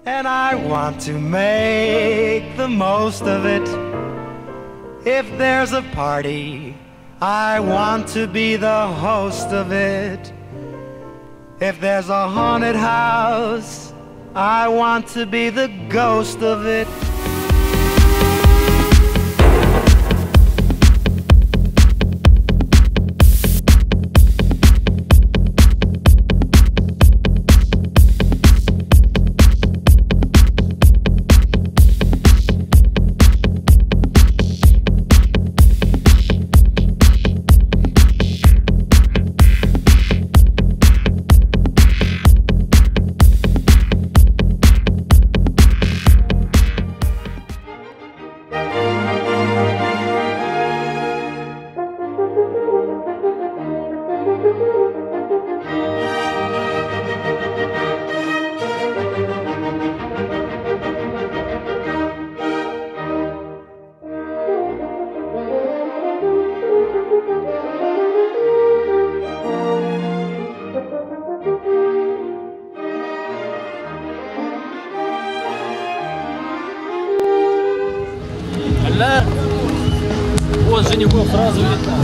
and I want to make the most of it. If there's a party, I want to be the host of it. If there's a haunted house, I want to be the ghost of it. Вот женихов сразу видно.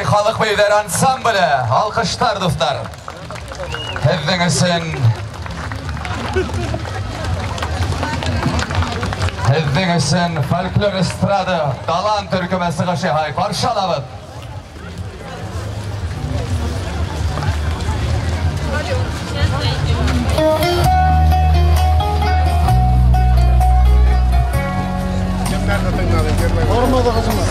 Халық бейлер ансамблі, алқыштар достар. Хәздің үшін фольклор эстрады далан түркімесі ғашы хай паршалабыд. Ормады қызымыз.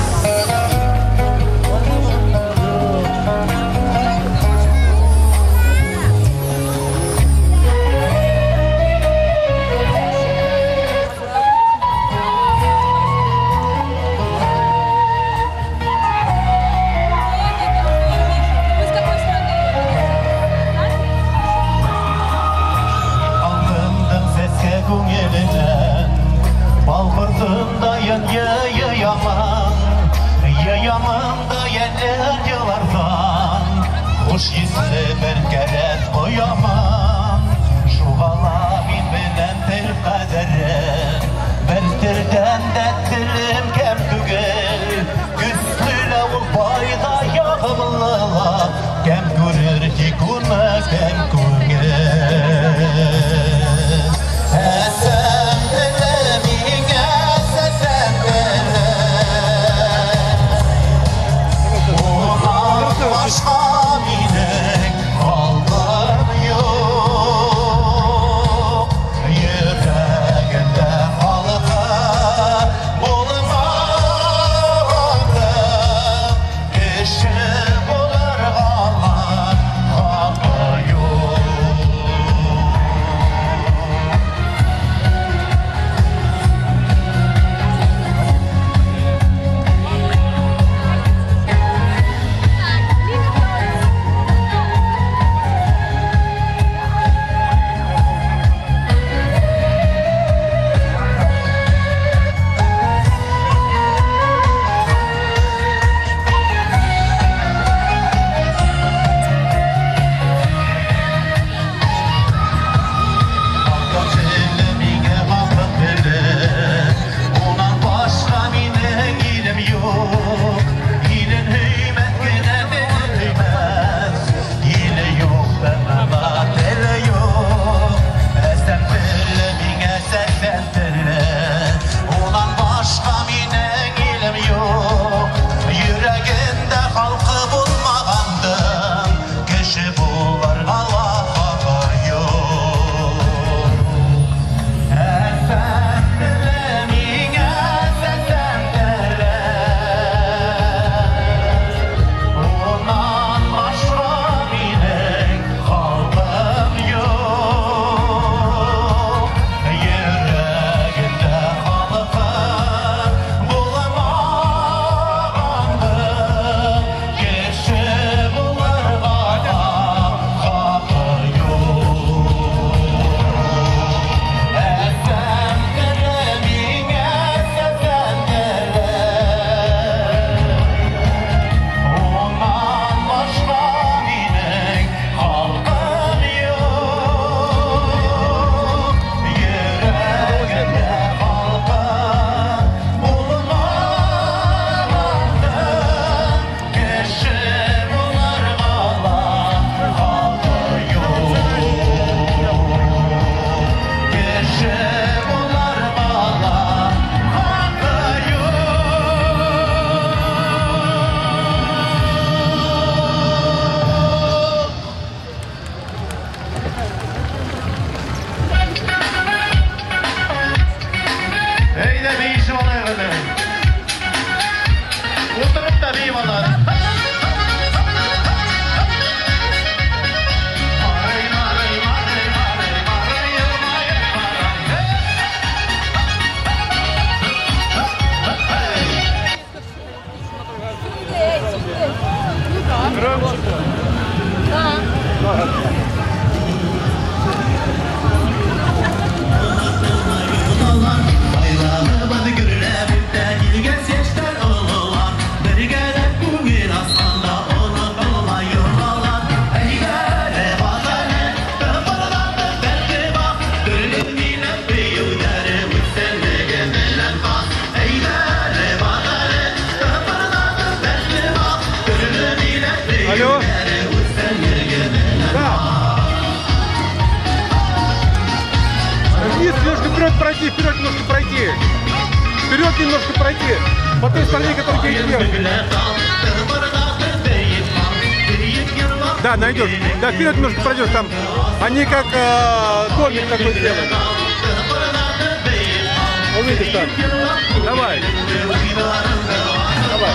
Hoş yisle bir kere koyamam. Şuvala bin bilen bir kadere. Bertirden de dilim kem tügel. Güçlüyle ul bayda yağımlıla. Kem görür ki kuna kem kugel. Esem dilemin esem dilemin. Ona başka Yo Алло? Да. Вниз немножко вперед пройти, вперед немножко пройти. Вперед немножко пройти. По той стороне, которая есть вверх. Да, найдешь. Да, вперед немножко пройдешь. Там они как домик такой сделают. Увидишь там. Давай. Давай.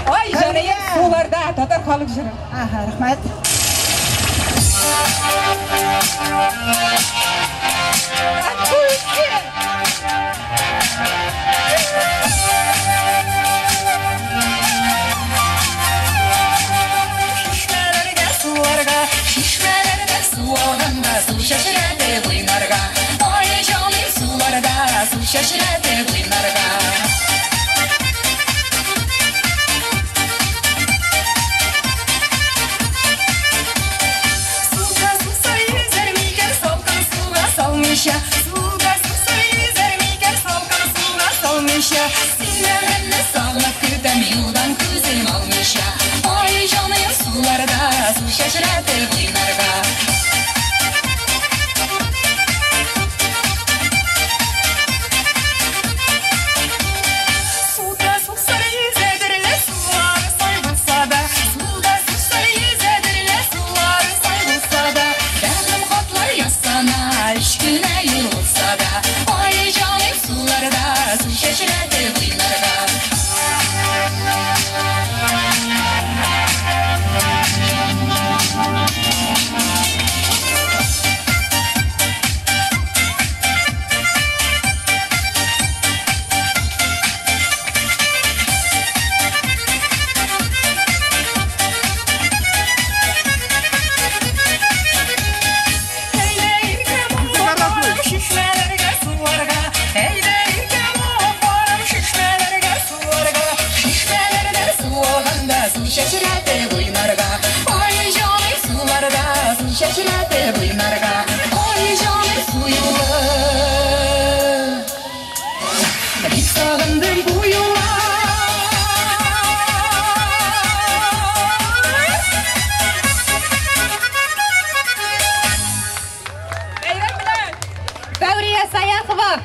Ай, жарайым суларда татар халық жыры. Аха, рахмет.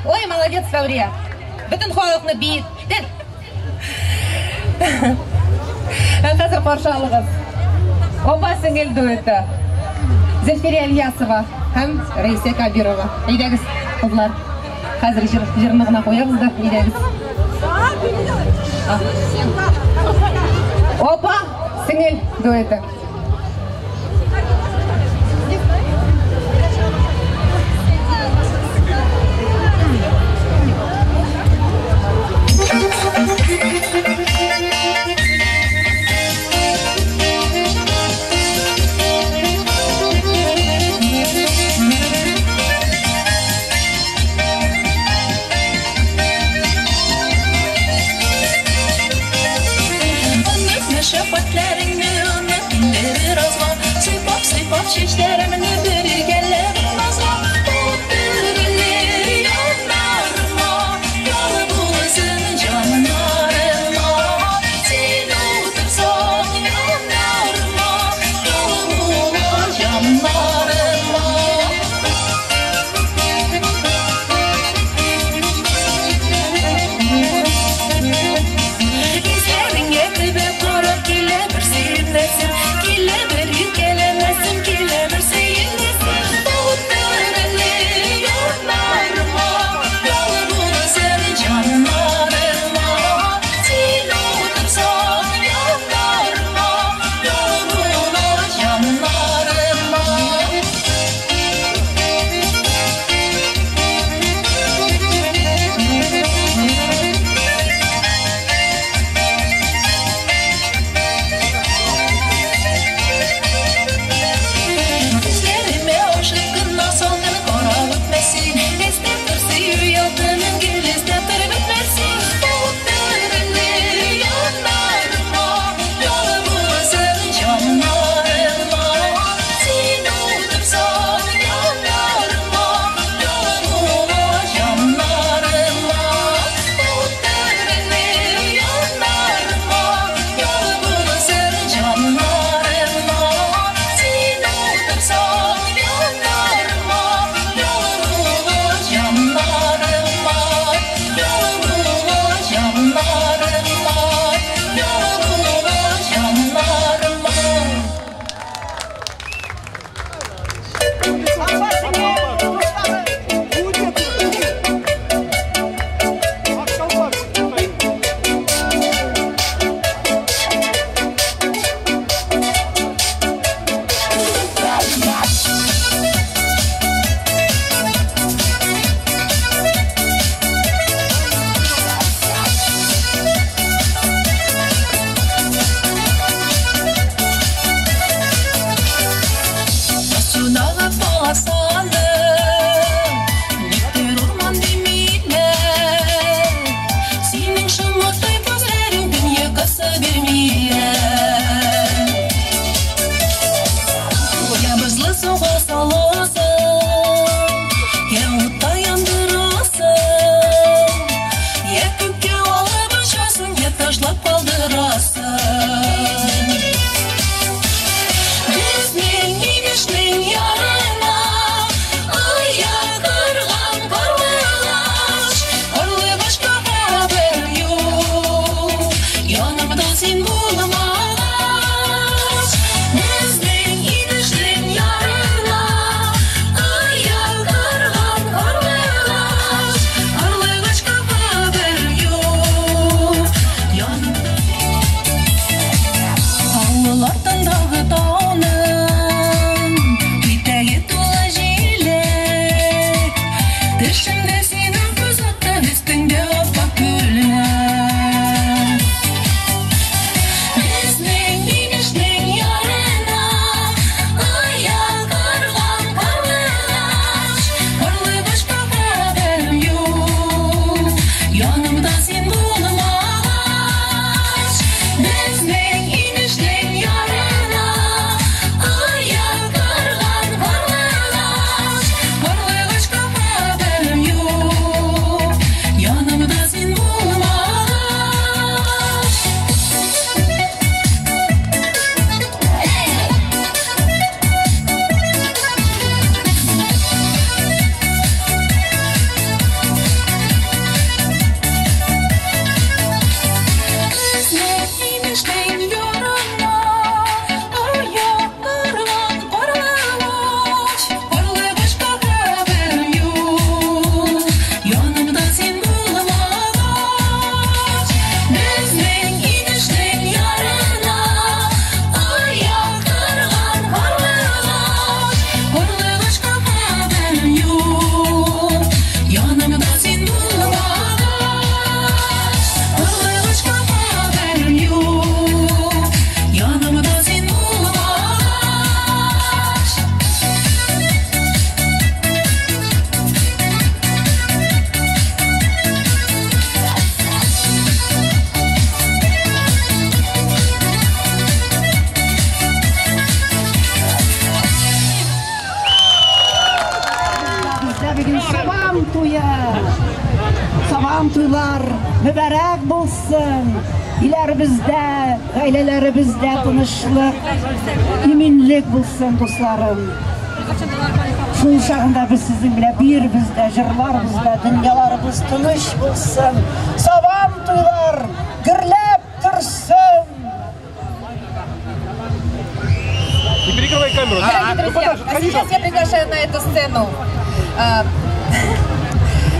Ой, молодец, Фаурия. Бүтін халықны бейттін. Қазір қоршалығыз. Опа сіңіл дуэті. Зельфирия Ильясова һәм Раиса Кабирова. Идегіз, қызлар. Қазір жырнығына қоябыз да, идегіз. Опа сіңіл дуэті. Kile bir seyirlesin, kile bir yükelemesin, kile bir seyirlesin. Сабантулар mübarәк булсын. Иләребездә, гаиләләребездә тынычлык, иминлек булсын, дусларым. Шул чагында без сезнең белән бирбездә, җырларбызда, дөньяларыбыз тыныч булсын. Сабантулар гөрләп торсын. Не перекрывай камеру. Дорогие друзья, а сейчас я приглашаю на эту сцену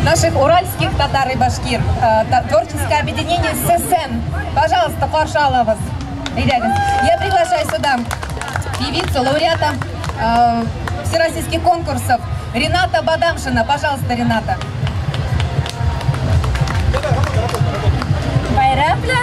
наших уральских татар и башкир, творческое объединение ССН. Пожалуйста, Паршаловас. Я приглашаю сюда певицу, лауреата всероссийских конкурсов Рената Бадамшина. Пожалуйста, Рената. Байрамля.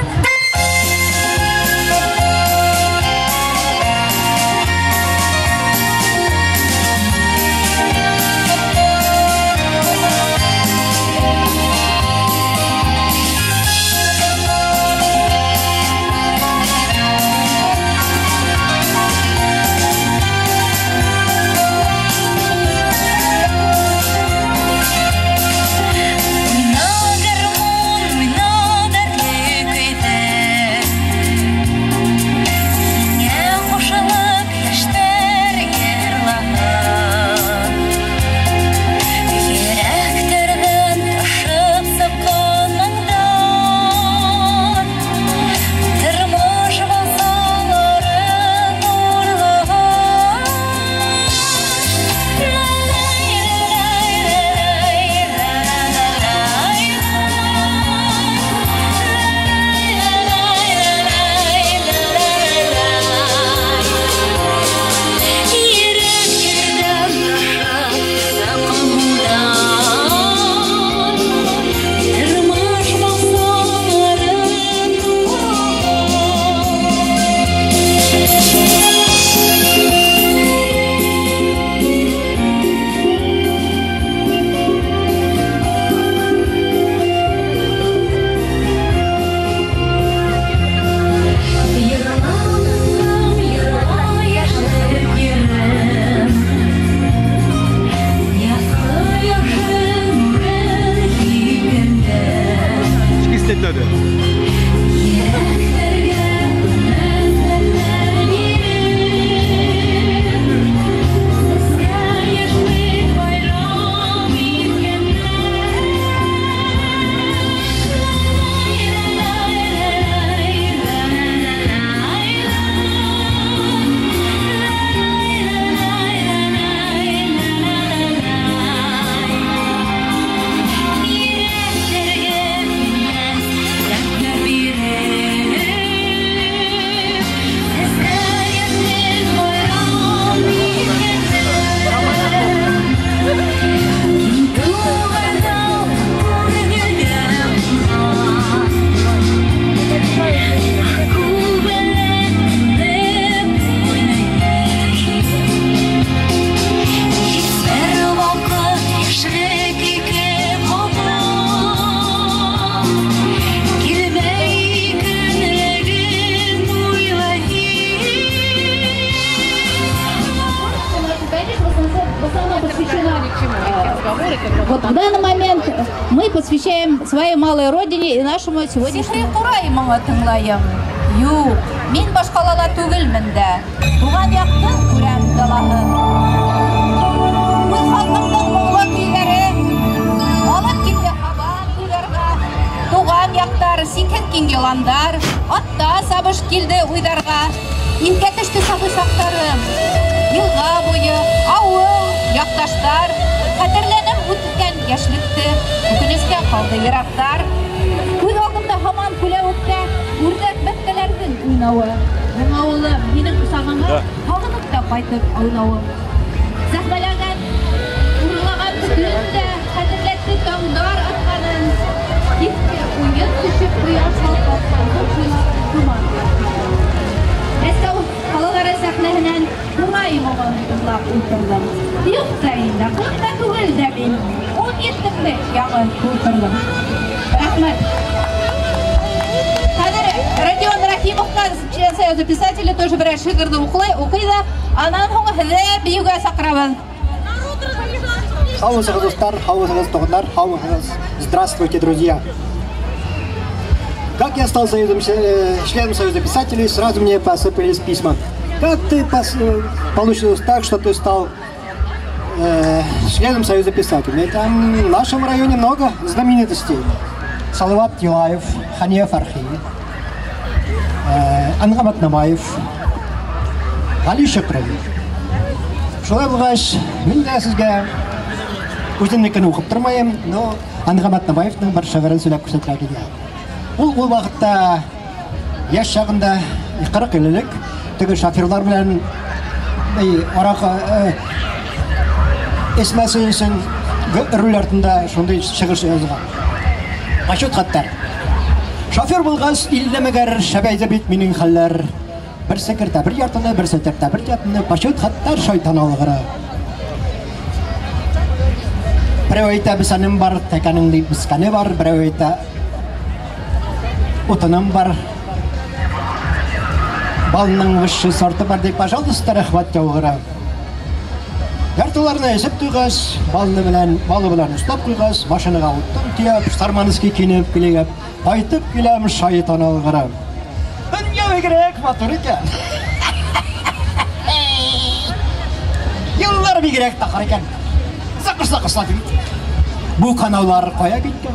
Вот в данный момент мы посвящаем своей малой родине и нашему сегодняшнему... Юк, мин башкалала түгелмен дә. Туган яктын күрәм далаһын. Бу халкымның моңлы көйләре, алып килде Сабан уйларга. Туган яктар, сикһен киң еландар, атта сабыш килде уйдарга. Инкә төште сафы сактарым. Елга буе, авыл, якташтар, хәтерләнеп үткән яшьлекте, үкенескә калды ерактар. Күз алдымда һаман күләвектә үрдәк бәткәләрнең уйнавы. Моң авылы минең усагыңа һагынып та кайтып аунавы. Сәхнәләгән, урлаган төндә хәтерләтте таңдар атканын. Иске уен төшеп кояш балкыган туман. Мәскәү қалалары сәхнәһеннән Курай моңын тыңлап ултырдым. Юкта инде, кунда түгел дә мин 17-ле яңы ултырдым. Рәхмәт. Хәзер Родион Рахимовка, член Союза писателей, тоже берәр шигырьне укый да, аннан һуң һеҙҙе биюгә саҡырабыҙ. Хауысыңыз достар, хауысыңыз тоғындар, хауысыңыз. Здравствуйте, друзья. Как я стал членом Союза писателей, сразу мне посыпались письма. Как ты получилось так, что ты стал членом Союза писателей? Там в нашем районе много знаменитостей. Салават Юлаев, Хания Фархи, Ангамат Намаев, Али Шакрави. Шулай булгач, мин дә сезгә үземнекен укып тормаем, но Ангамат Намаевның бер шигырен сөйләп күрсәтергә килгән. Ул вакытта яшь чагында 40 еллык теге шоферлар белән аракы эсмәсе өчен руль артында шундый шигырь язган. Ачык хаттар. Шофер булгач, иллемәгәр шәбәйдә бит минең хәлләр. Bir sekirte bir yatını, bir sekirte bir yatını, paşut hattar şeytan algırı. Bireveyte bisanim var, tekanın deyip biskani var, bireveyte utanım var. Balının vışı sortu var deyip, пожалуйста, rəhvat yavgırı. Yartılarına esip duyğaz, balı bilen üstap duyğaz, maşınıға uttum tiyap, sarmanızki kinip bileyip, aytıp gülem şeytan algırı. Grek motor ekan. Yıllar bir grek takar ekan. Sakır dedi. Bu kanallar koya gitken.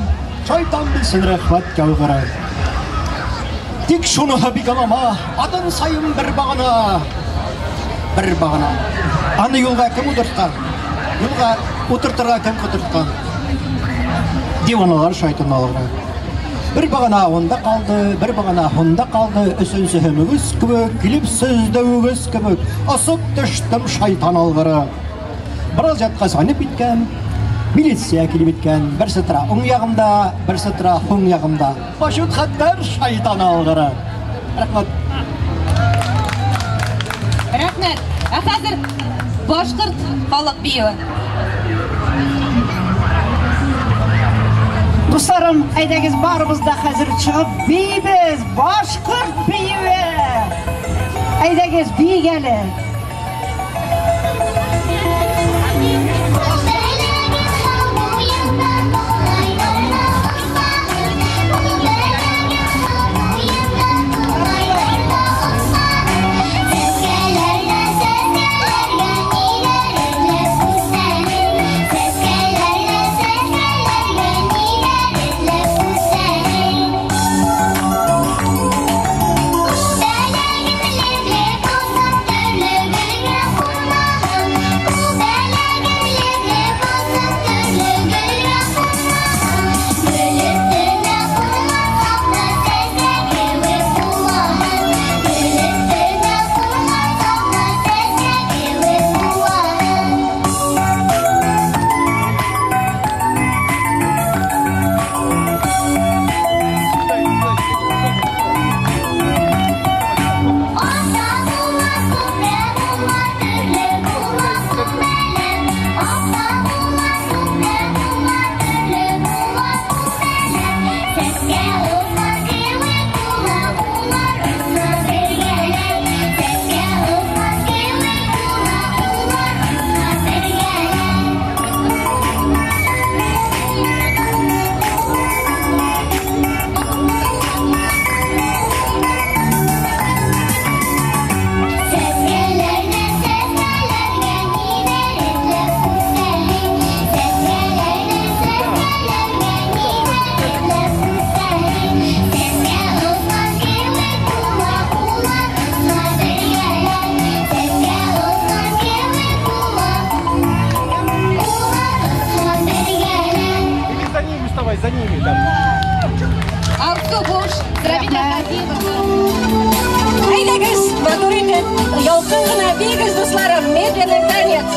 Şeytan bilsin rəhvat yavgırı. Tik şunu habigam ama adın sayım bir bağına. Bir bağına. Anı yolga kim oturtkan? Yolga oturtırga kim oturtkan? Divanalar şeytan algırı. Bir bağına onda kaldı, bir bağına onda kaldı, üçüncüsü kübük, kilipsiz dövüz kübük, asıp düştüm şeytan algırı. Biraz yatqazanıp bitken, milisiya kilip bitken, bir sıtıra on yağımda, bir sıtıra on yağımda, başut hattar şeytan algırı. Rahmat. Rahmat. Hazır Башкорт халық биі. Dostlarım, әйдәгіз барымызда қазір шығып бейбіз, башқұрт бейі. Әйдәгіз бей келі. За ними там. Автобус, Әйдәгіз, матуритет, ялқын ғына бейгіз, достарым, медленный танец.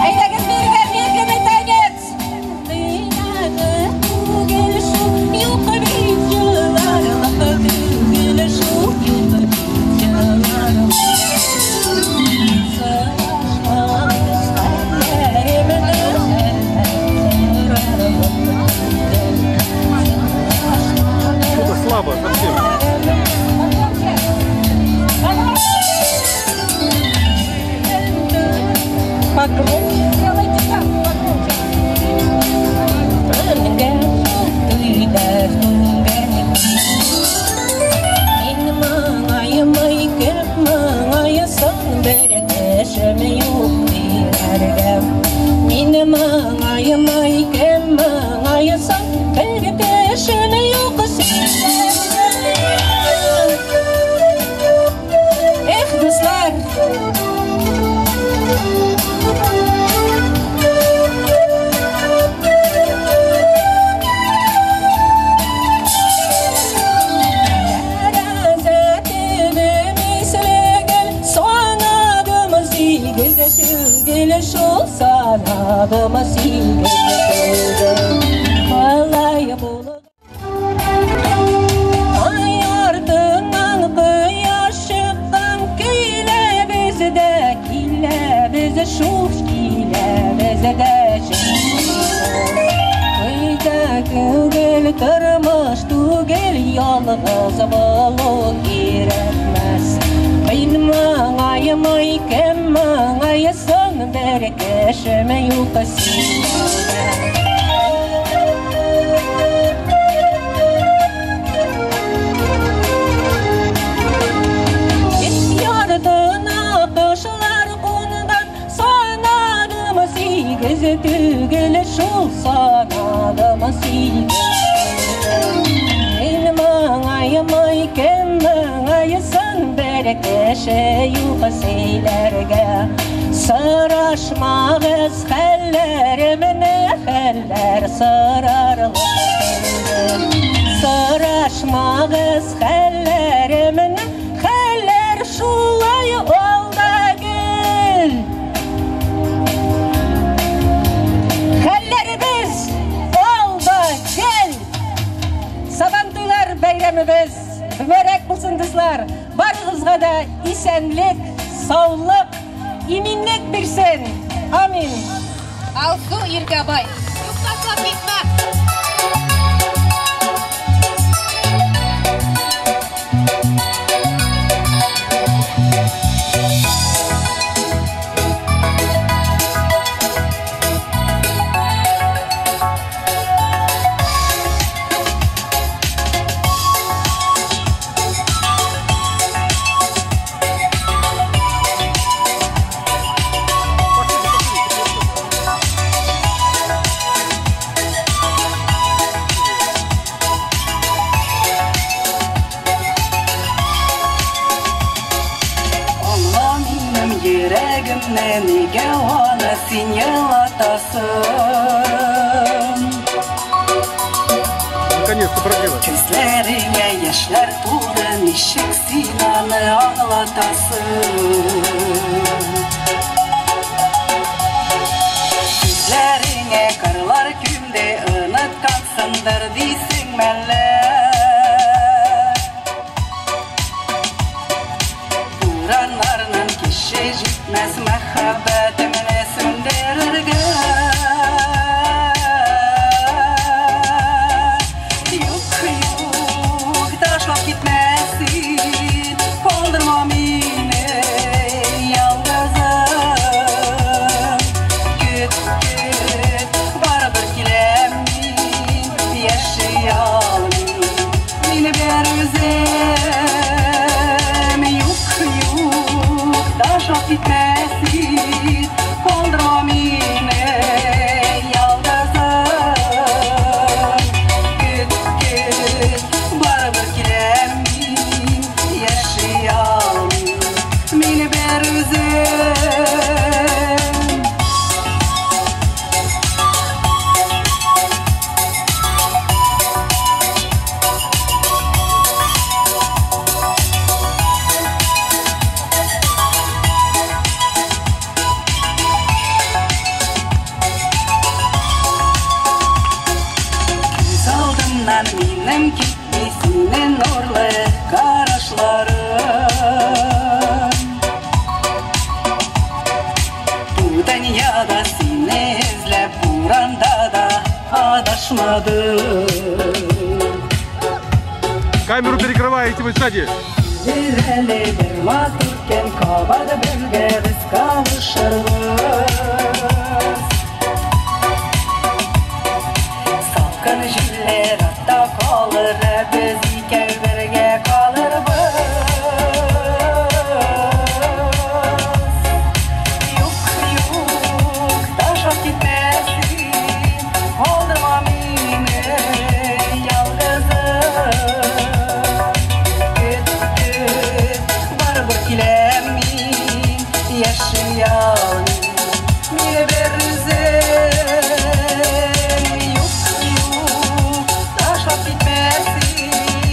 Әйдәгіз, бейгіз, медленный танец. Слабо совсем. түгел шул санадыма сүйгенді қалай болып ай артынан құяш шыққан күйлі бізді шуш күйлі бізді Күйді түгел тұрмыш түгел ялғыз болу керекмес Мен маңайымай кім маңайысын бір кішімі ұқысында Ярдына қышылар қонған санадымы сегіз түгел шул санадымы сегіз Мен маңайымай кім маңайысын бір кіші ұқысайларға Сырашмағыз хәлләріміні хәлләр сырарлық Сырашмағыз хәлләріміні хәлләр шулай олда гүл Хәлләрібіз олда гүл Сабантулар бәйрәмібіз Мүбәрәк болсын дызлар Барығызға да исәнлік, саулық, иминлік берсін Амин Алсу Иргабай Юқтаслап кетмә Неге оны сен елатасың Наконец-то проделать Күзлеріңе яшьләр туды Нишек сен аны аңлатасың Күзлеріңе кырлар күмде Ұныткансыңдыр дейсің мәлі Буранларның кеше жетмәс мәхәббәтімне сүндерергә Юк, ташлап китмәсин Калдырма мине ялгызым Көт, барыбер киләм мин Яши алмыйм мине бер үзем Ташлап китмәсин Калдырма мине ялгызым Көт, барыбер киләм мин Яши алмыйм мине бер үзем Минем китми синең нурлы карашларың Бу дөньяда сине эзләп буранда да адашмадым Камеру перекрываете вы сзади Әле бер матуркен кабады бергә без кавышырбыз Салкын җилләр атта калыр без икәү бергә калырбыз Юк, ташлап китмәсин Калдырма мине ялгызым Көт, барыбер киләм мин Яши алмыйм мине бер үзем Юк, ташлап китмәсин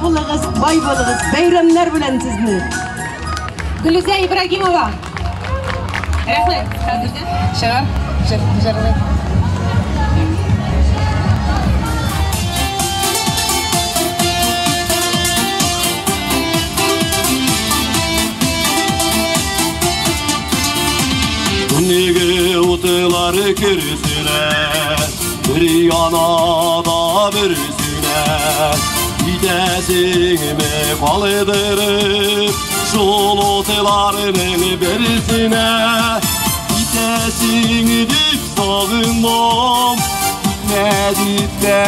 bulunuz, bay bulunuz. Bayramlar bilen sizni. Gülüze İbrahimova. Rahmet. Şarap. Şarap. Nege oteları kirsine, bir yana da birisine, gidesime kalıdırıp, şol otelarının birisine, gidesini dip sağınmam, gitme dip de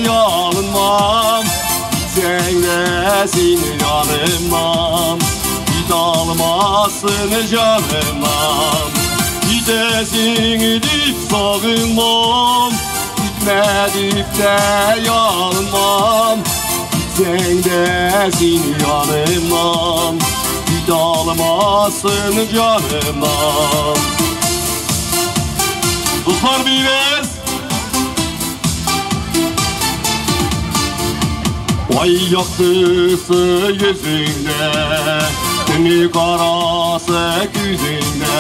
yalınmam, gitsendesin yanımdan, git almasın canımdan. Gidesin dip sağınmam, gitme dip de yanmam, gitsen desin yanımdan, git almasın canımdan. Dostlar bir vez. Ay yaktısı yüzünde, günü karası yüzünde,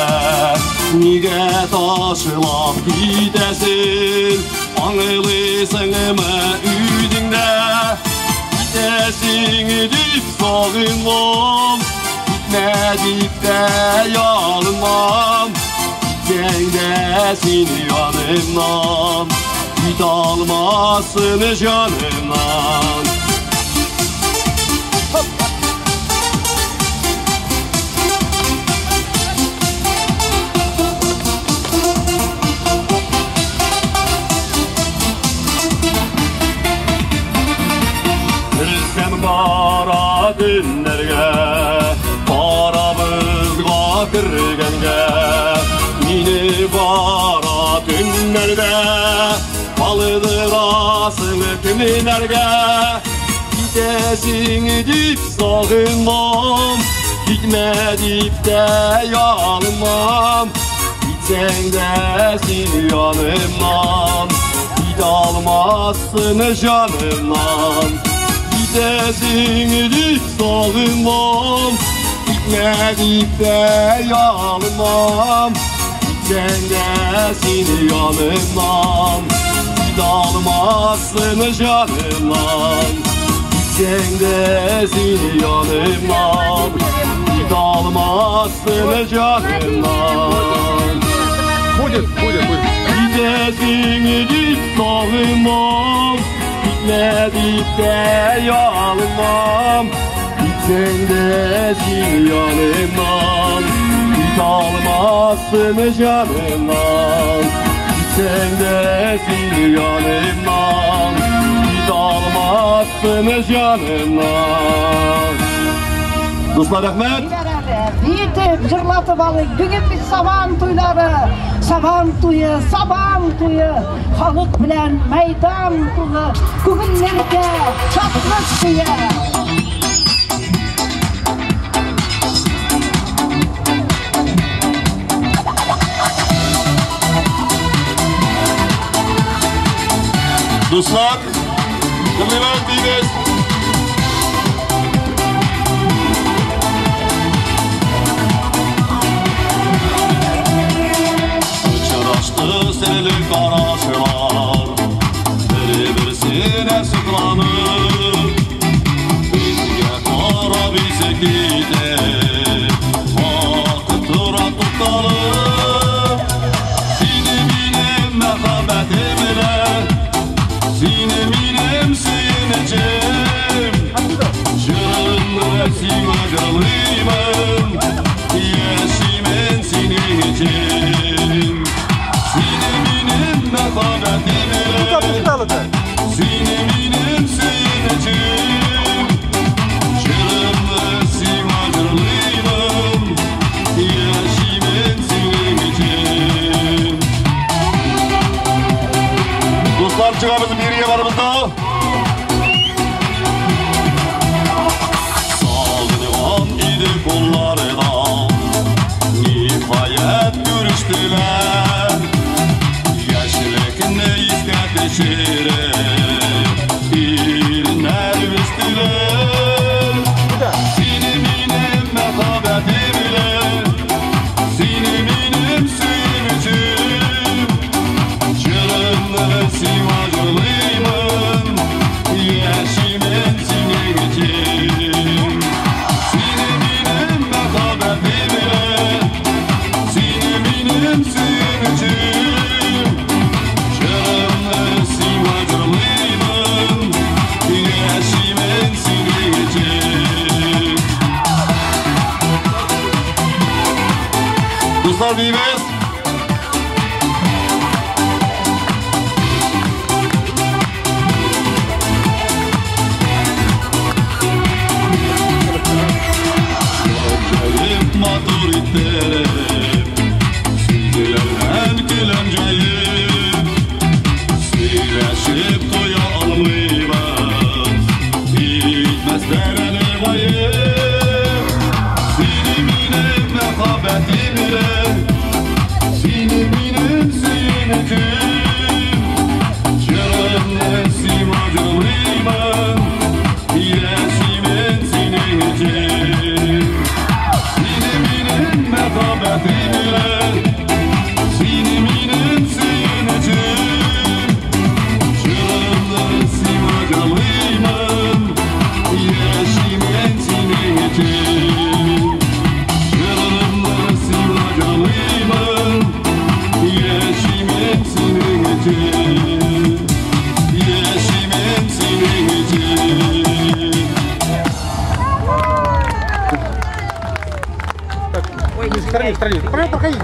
nige taşılap gidesin, anılısın mı yüzünde, gidesin dip sağınmam, gitme dip de yanmam, gitsen desin yanımdan, git almasın canımdan. Kara günlerge, paramızga kirgenge, mini kara günlerde, balıdırasın kimlerge, gidesin dip sağınmam, gitme dip de yanmam, gitsen desin yanımdan, git almasın canımdan. Gidesin dip sağınmam, gitme dip de yanmam, gitsen desin yanımdan, git almasın canımdan, gitsen desin yanımdan, git almasın canımdan. Gidesin dip sağınmam, gitme dip de yanmam, gitsen desin yanımdan, git almasın canımdan, gitsen desin yanımdan, git almasın canımdan. Dostlar rahmet. Yetip jırlatıp alık. Bugün biz saban tuyları, saban tuyu, halk bilen meydan tuyu, kugünlerge çatmış tuyu. Dostlar, kılıymet deyiniz. Uçuraştı senelik araçlar, birisine sıklanır, bizge para bize gider, vakit tura tutalım, seni benim mehabetimle, seni benim suyunacım, jırınlı simagalıyım, yaşimen senin için. Seni benim mehabetimle, seni benim suyunacım, jırınlı simagalıyım, yaşimen senin için. Dostlar çıkamız bir yavarımızda. Sağlığı idi kollarına, nihayet görüştüler. Yaşlık ne iskete şirin, irner üstüler. Dostlar bir vez. Acayip matur irtərək, süzülərdən gülüncəyib, söyləşib toya almayıb, bitməzlərəni bayıb, siniminin məxabətimlə, siniminin sinəcib, canımın simacılıyım, yeşimin sinəcib. Siniminin məxabətimlə, siniminin sinəcib, canımın simacılıyım, yeşimin sinəcib. Canımın simacılıyım, yeşimin sinəcib, yeşimin sinəcib. Ой, не в стороне. Проходите.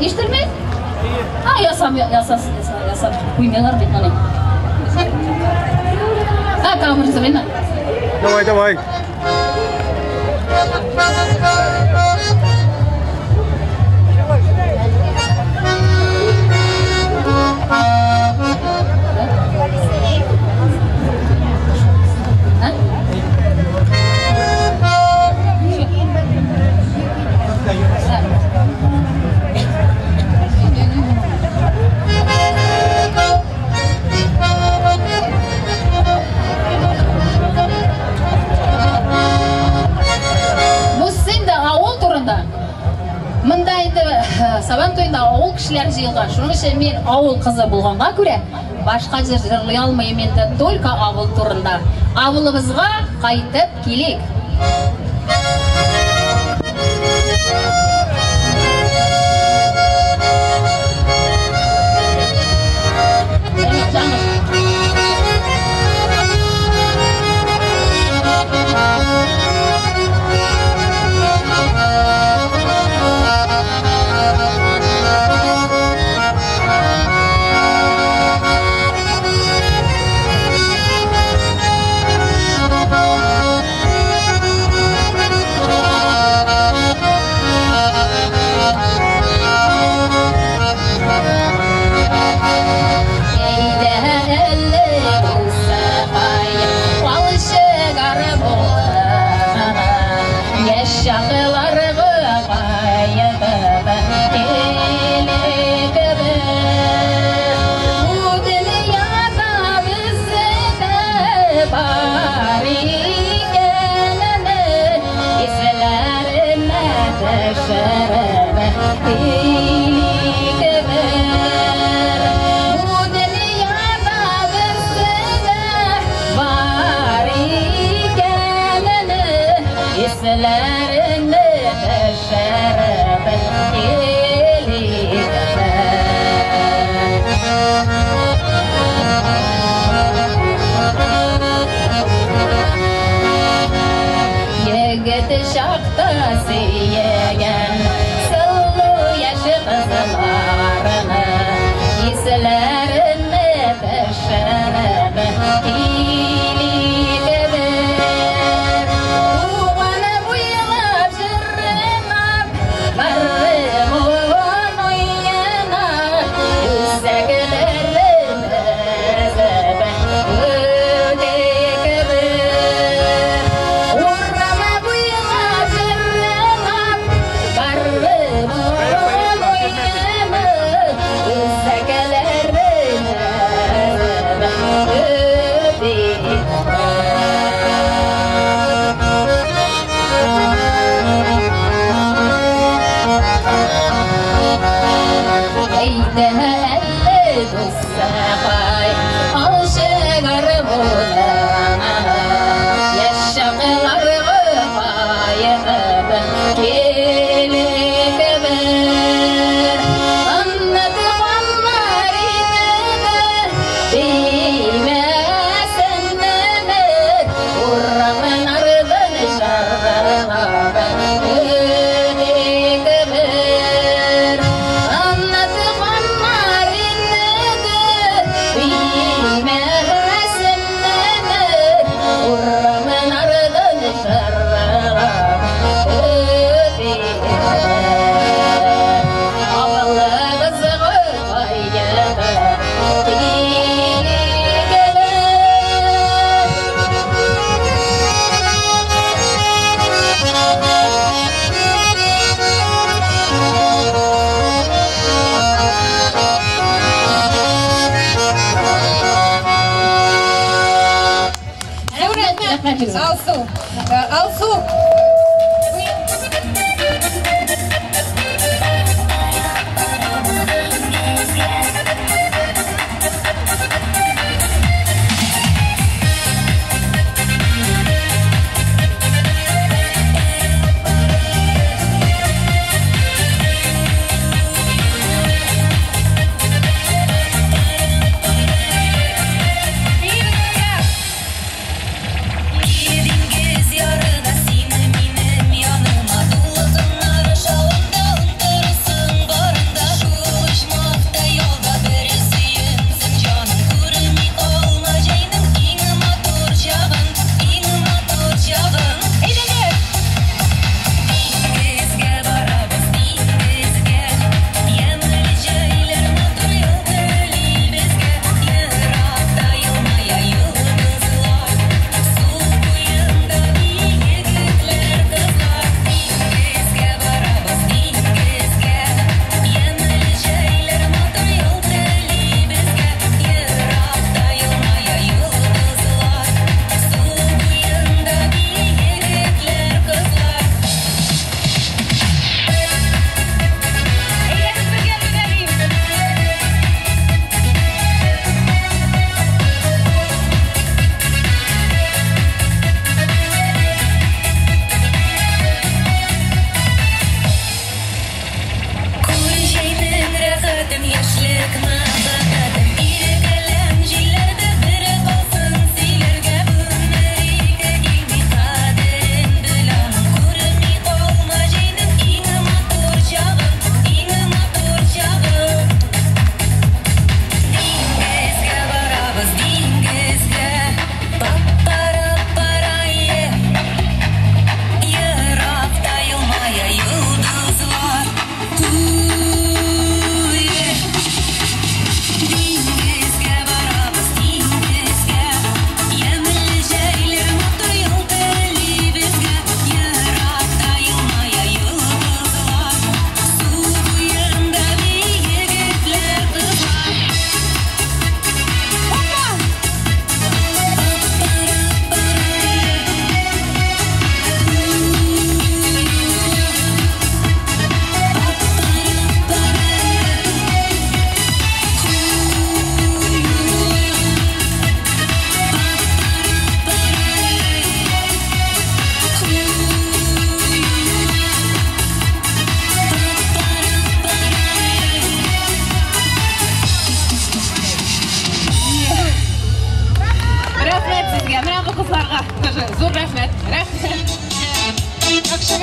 Иштерме? Я сам уймелар бит мане. Камера завина. Давай. Сабан тойында ауыл кішілер жиылған. Шуның үшін мен ауыл қызы болғанға көре, башқа жер жырлай алмайым енді только ауыл турында. Ауылымызға қайтып келек. Yarına sinem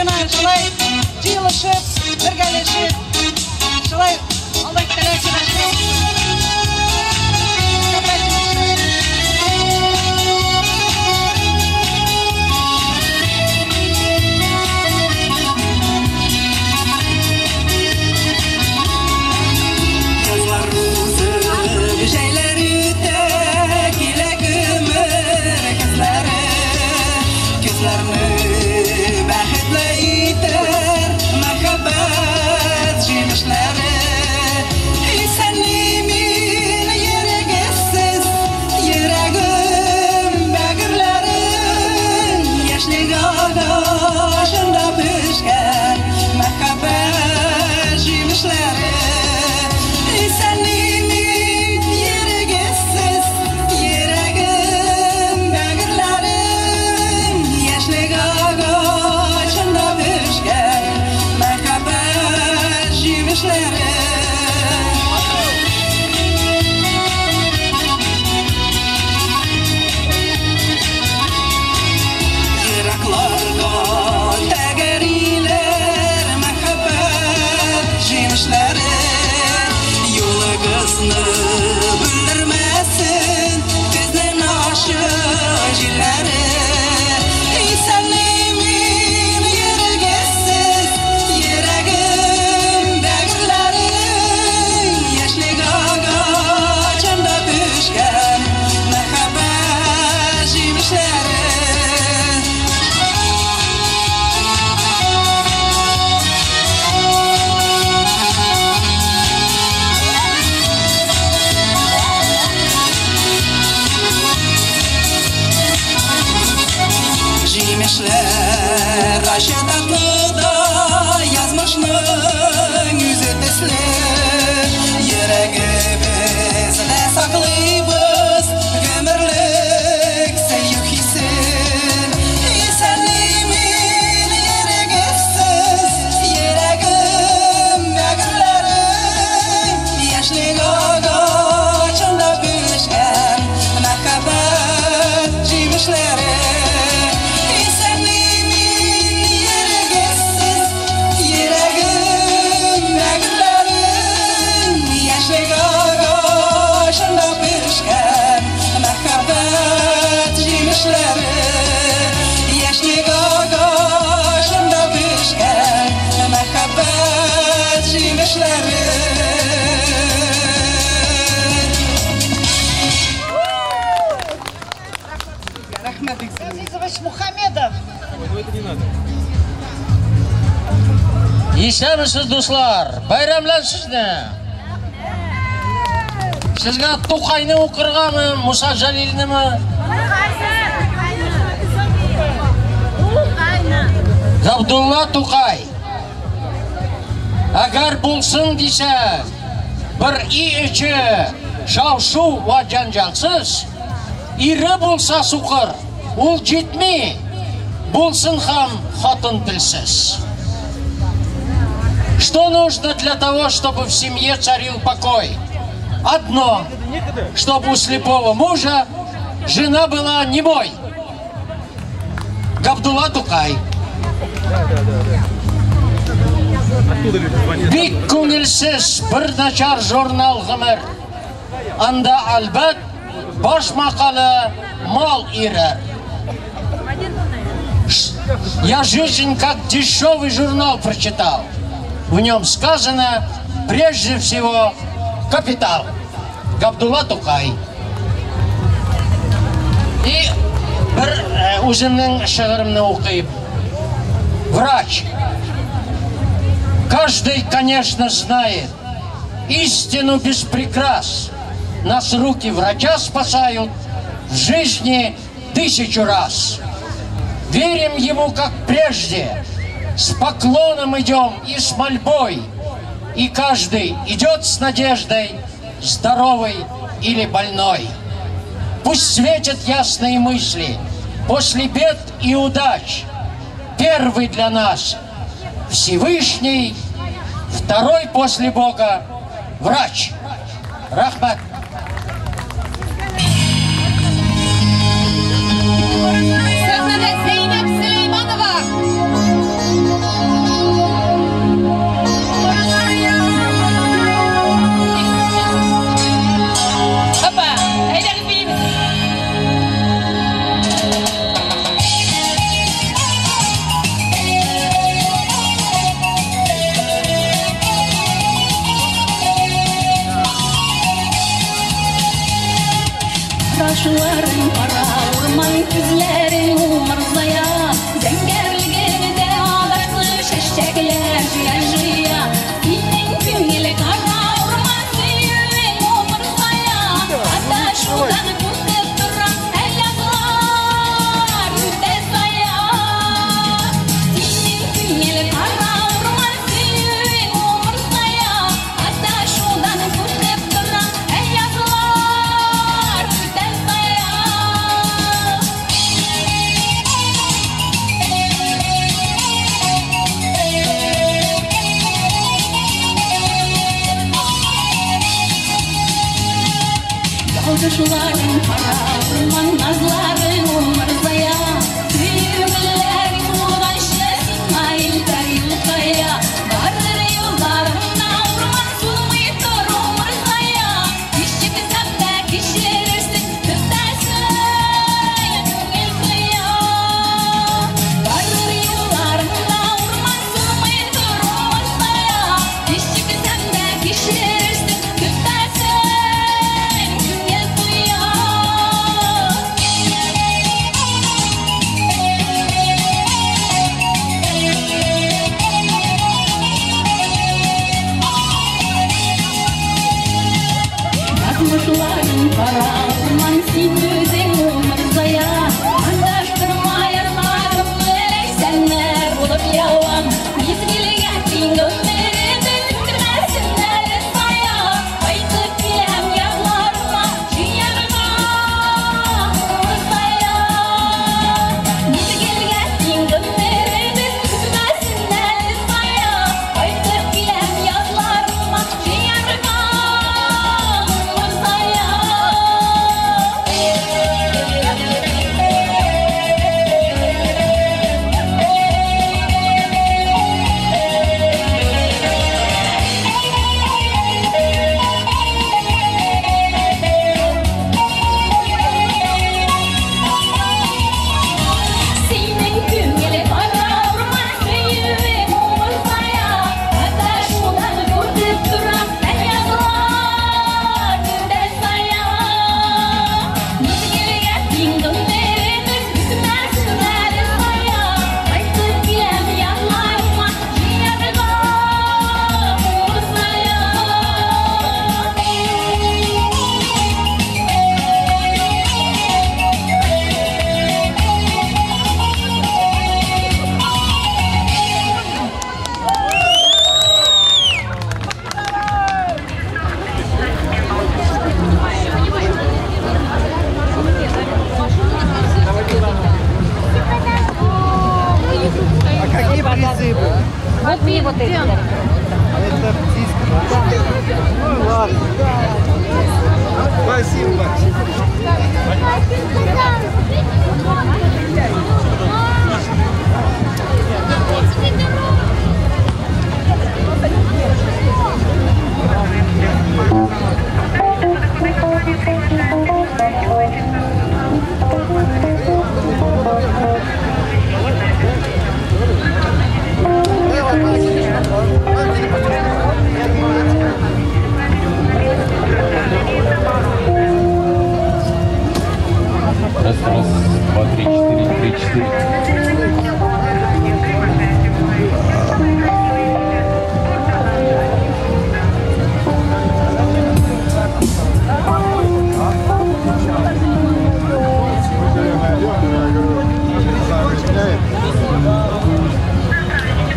гына шулай җыелышып, бергәләшеп, шулай Аллаһ Тәгалә сөйләшеп. Ишәмесез, дуслар, байрамлар сезне. Сезгә Тукайны укыргамы, Муса Җәлилнеме? Габдулла Тукай. Әгәр булсын дисә, бер иче шау-шу ва җанҗалсыз, ире булса сукыр, ул җитми, булсын һәм хатын телсез. Что нужно для того, чтобы в семье царил покой? Одно, чтобы у слепого мужа жена была немой. Габдулла Тукай. Бик күңелсез бер начар журнал гомер. Анда албат баш макалы мал ирер. Я жизнь как дешевый журнал прочитал. В нем сказано, прежде всего, капитал. Габдулла Тукай. И үземнең шигыремне укыйм. Врач. Каждый, конечно, знает истину без прикрас. Нас руки врача спасают в жизни 1000 раз. Верим ему, как прежде. С поклоном идем и с мольбой, и каждый идет с надеждой, здоровый или больной. Пусть светят ясные мысли после бед и удач. Первый для нас Всевышний, второй после Бога врач. Рахмат.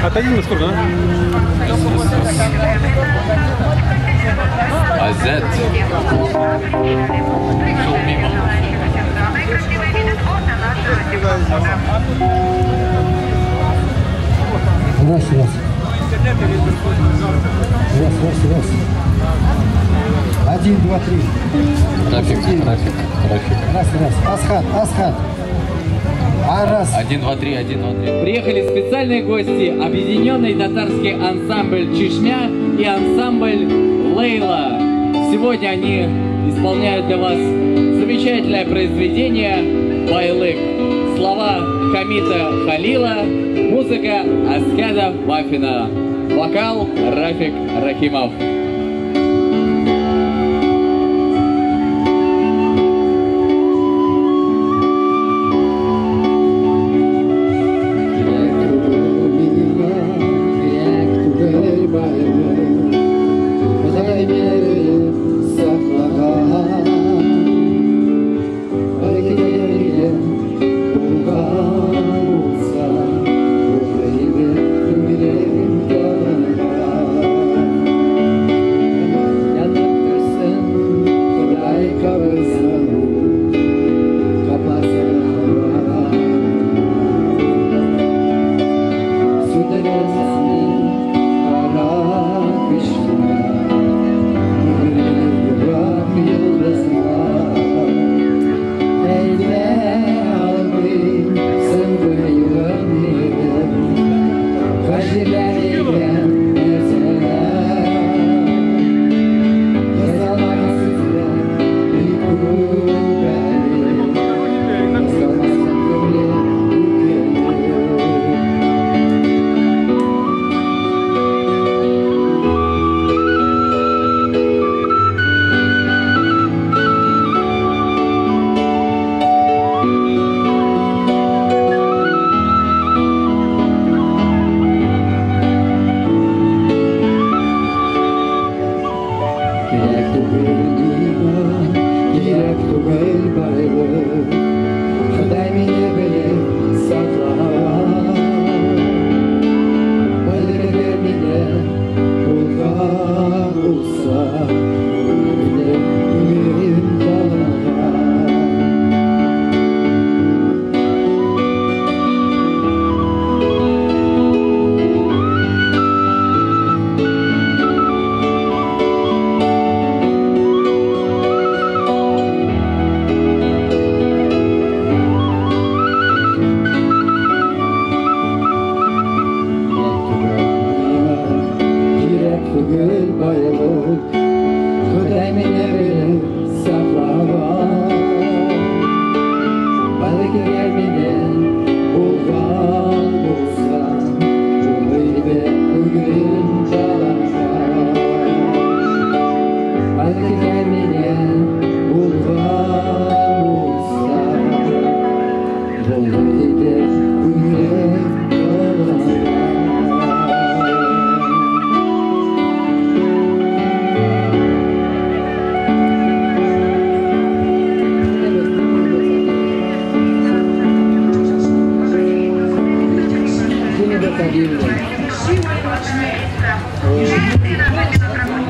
Отойди на сторону, А Z шел мимо. Раз. 1, 2, 3. Рафик. Раз. Асхат. Раз. 1, 2, 3, 1, 2, 3. Приехали специальные гости, объединенный татарский ансамбль «Чешмя» и ансамбль «Лейла». Сегодня они исполняют для вас замечательное произведение «Байлык». Слова Хамита Халила, музыка Аскада Вафина, вокал Рафик Рахимов.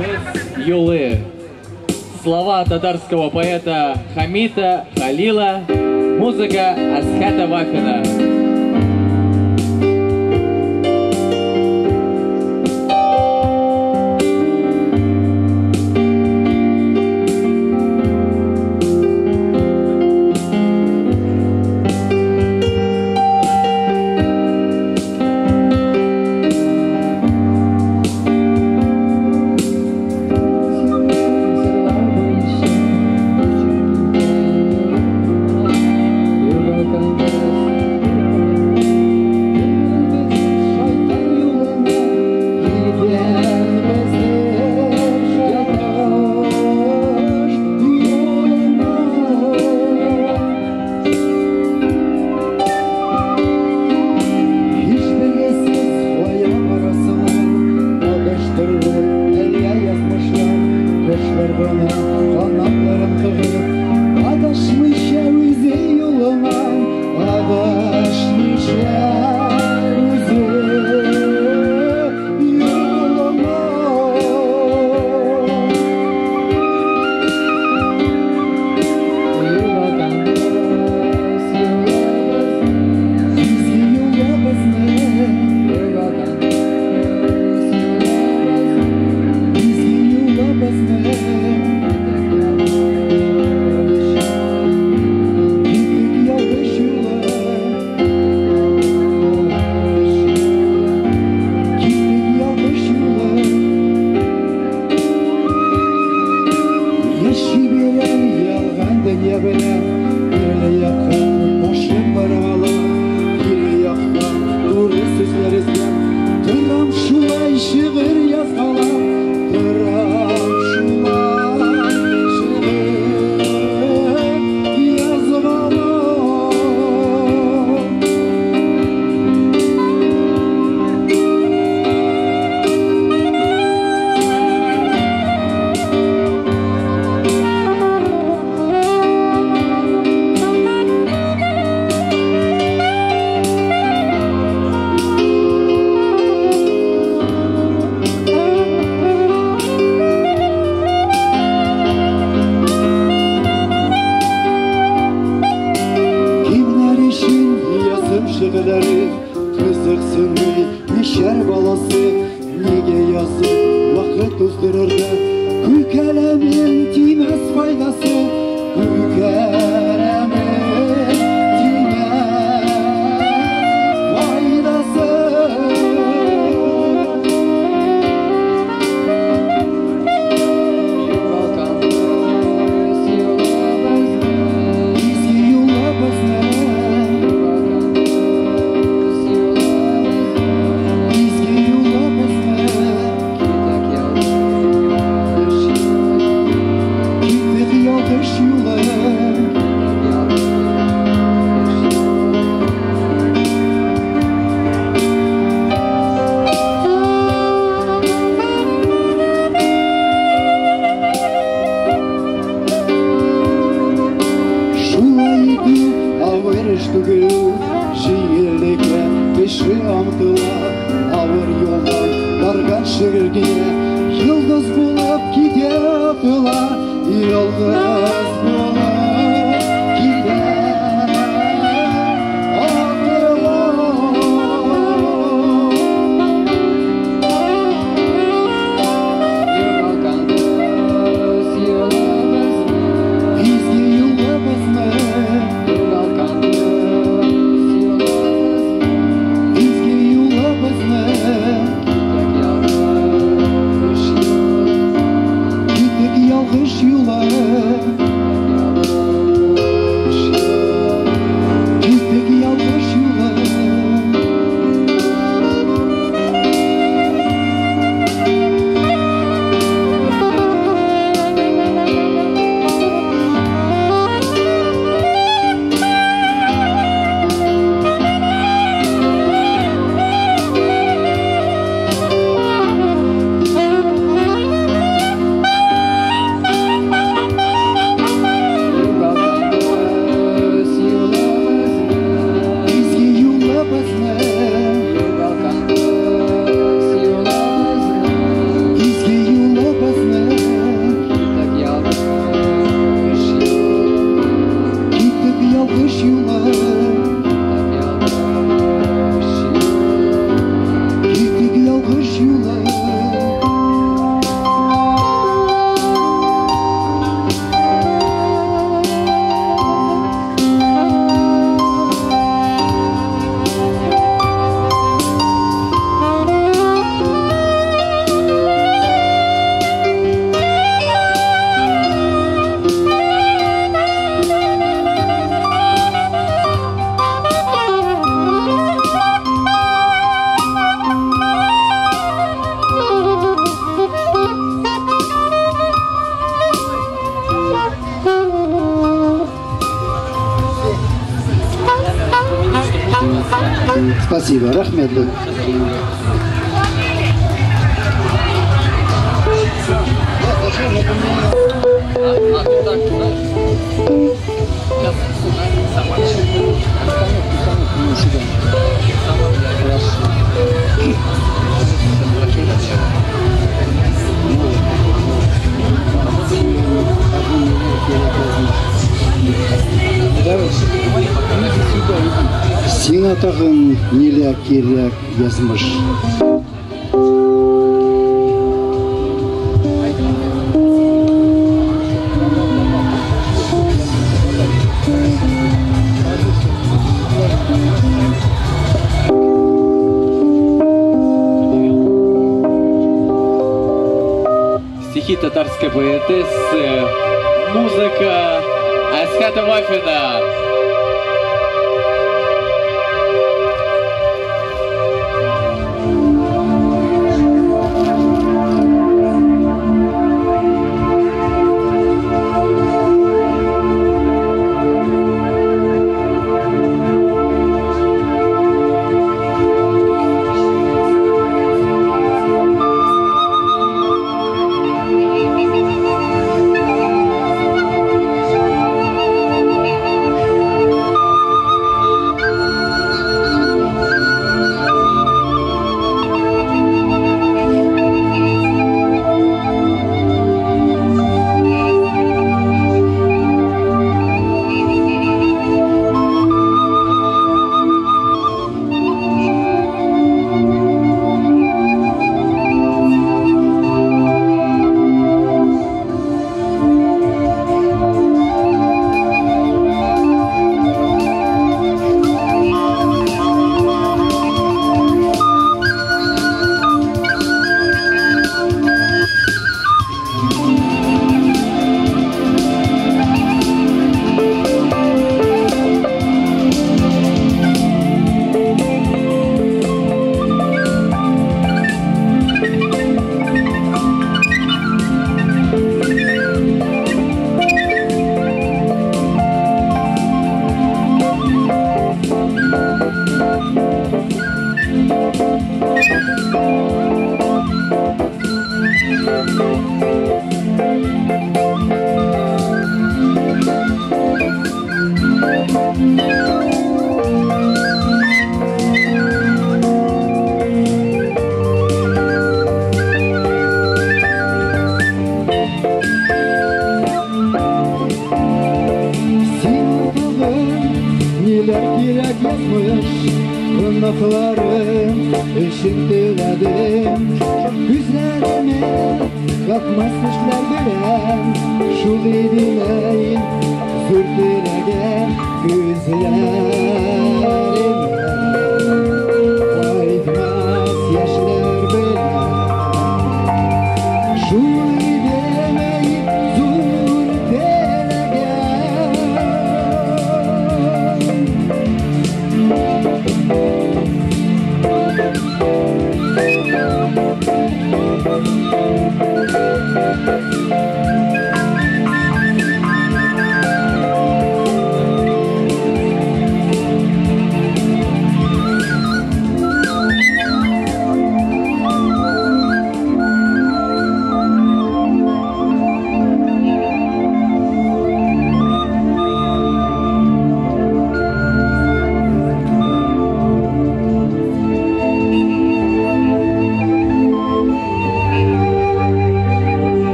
Без юлы. Слова татарского поэта Хамита Халила, музыка Асхата Вафина. Ялгыш юлы Спасибо, рахметлі. Син атағын неләк керек язмыш. Стихи татарской поэтессы, музыка Скт-Петербурга.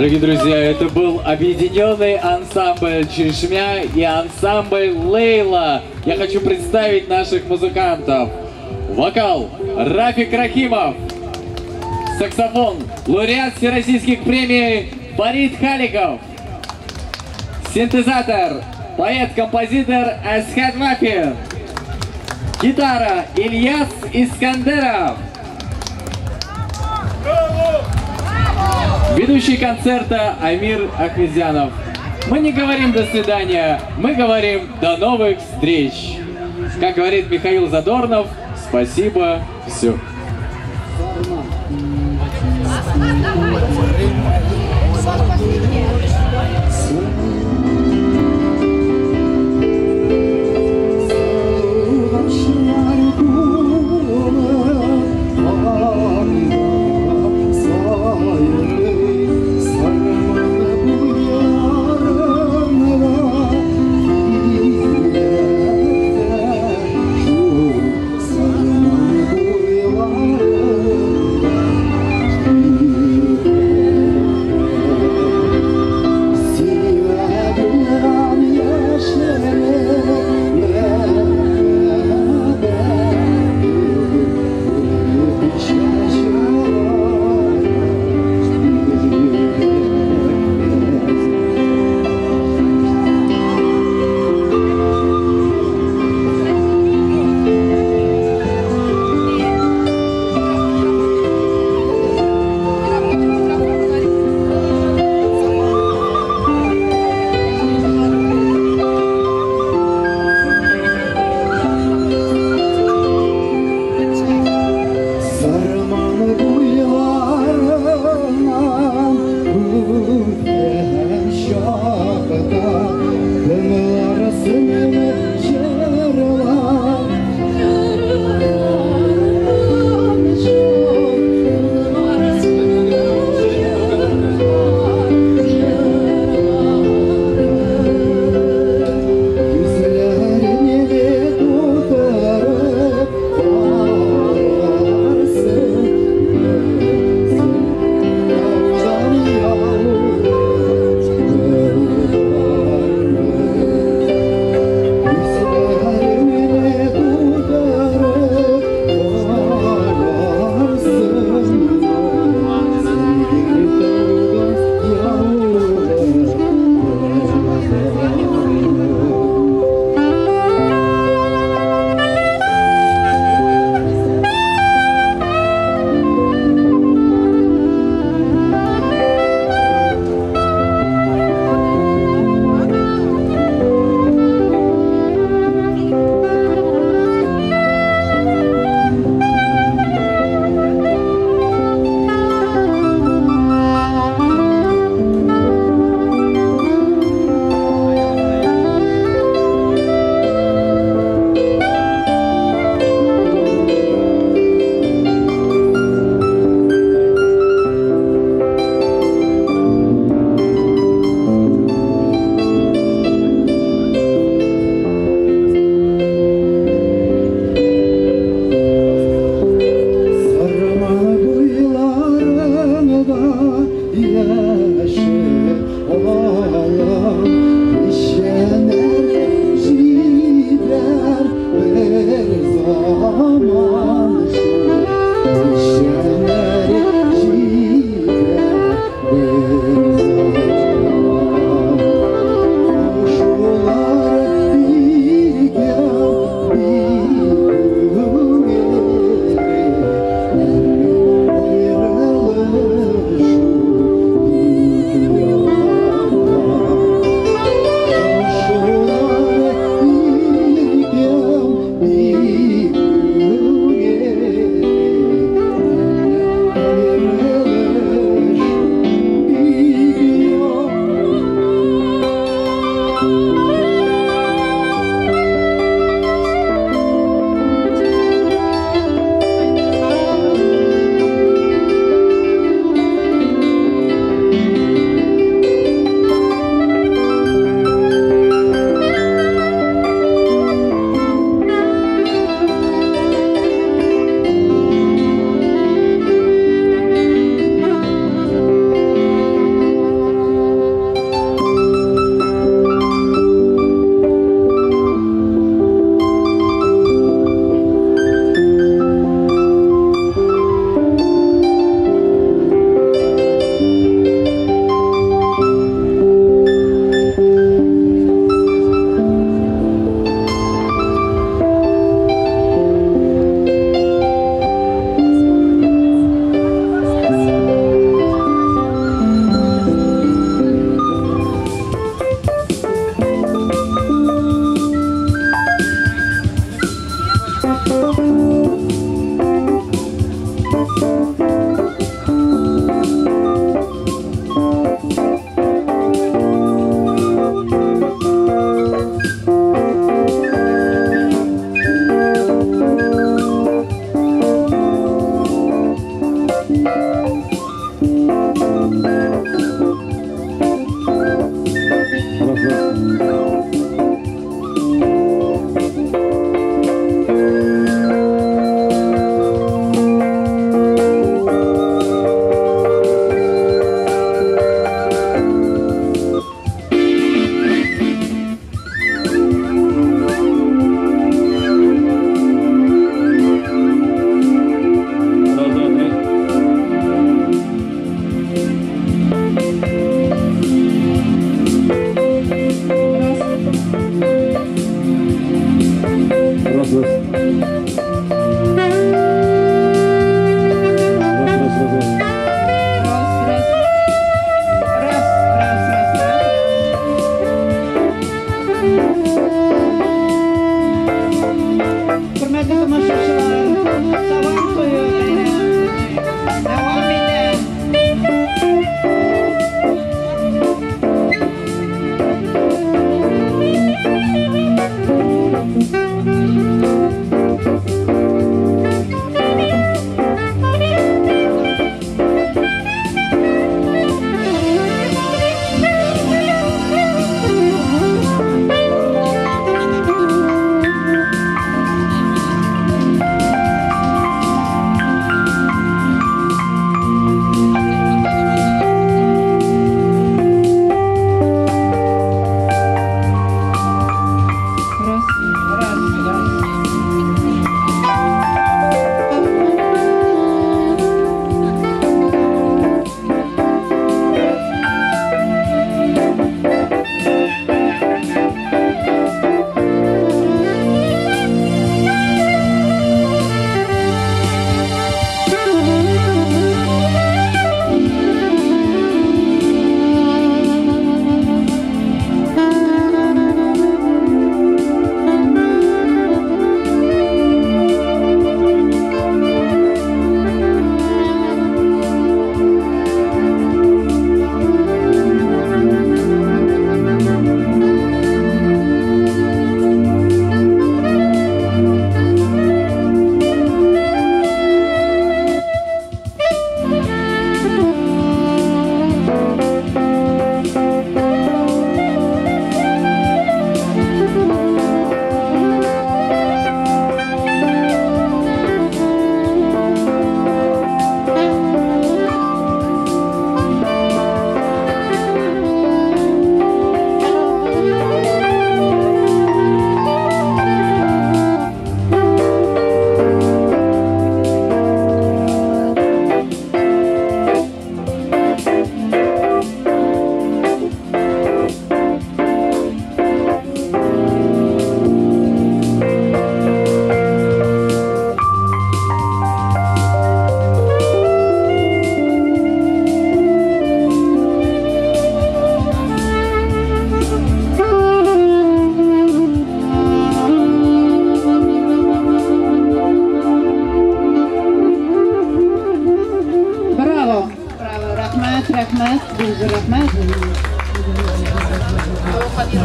Дорогие друзья, это был объединенный ансамбль Чешмя и ансамбль Лейла. Я хочу представить наших музыкантов. Вокал Рафик Рахимов. Саксофон лауреат всероссийских премий Фарид Халиков. Синтезатор поэт-композитор Асхат Мафин. Гитара Ильяс Искандеров. Ведущий концерта Амир Ахмедзянов. Мы не говорим «до свидания», мы говорим «до новых встреч». Как говорит Михаил Задорнов, спасибо, все.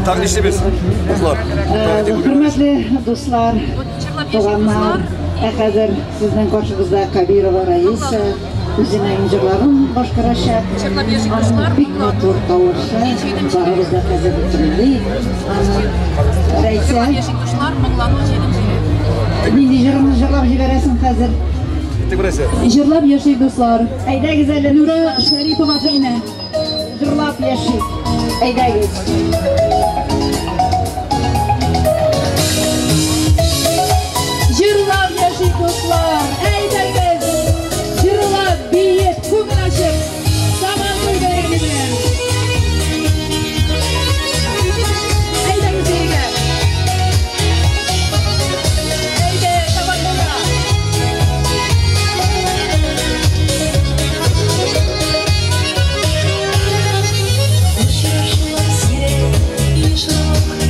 Так işlemiz. Dostlar. Hürmetli dostlar, doğanlar, hozir sizning qarshingizda Kabirova Raisa o'zining jilalarini boshqarishga Viktor Tovushi bag'rimizda hozir turli. Raisa, nima jilab jibarasan hozir? Jilab yashaydi do'stlar. Aydagiz Nura Sharipova Zayna. Jilab yashaydi. Aydagiz. Jırlab yaşayıp dostlar, eyleyiz. Jırlab biyet kumlaşıp, Sabantu gayrimine. Eyleyiz eyge. Eyge Sabantu'da. Uçuruşlar sire, yaşamak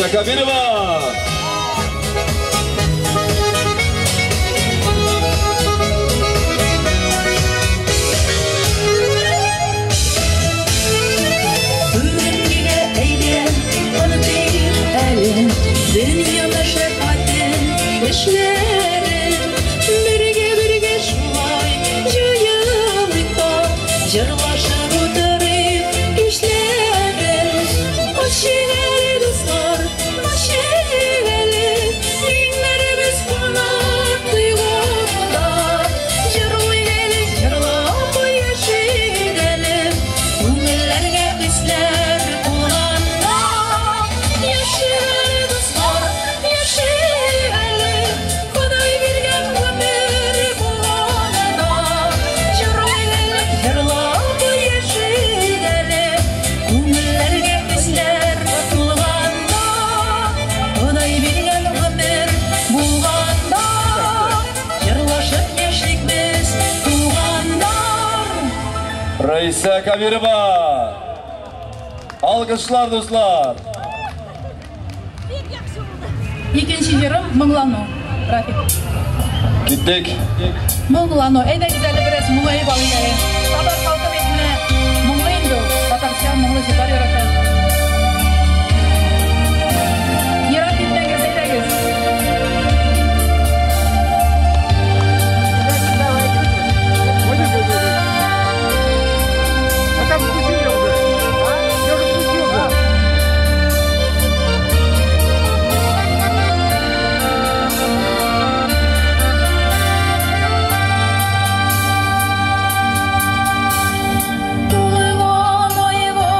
Раиса Кабирова. Dünyada şefatin işlerin birge şulay jayamita jırlaşır oturup işlerin aşiğeli dostlar aşiğeli dinlerimiz konar duyguda jırlayeli jırlama yaşayalım ünlülerge hisler kulağında yaşayalım. Раиса Кабирова. Alkışlar dostlar. Екінші жерім мұңлану. Рафик. Gittik. Мұңлану. Әйді güzel біраз мұңайып алу керек. Сабар қалқы бетіне мұңлайынды. Батарсиян мұңлы жетар ерекten. Ерат бетмеңіз әйдәгіз. Tuğan ayva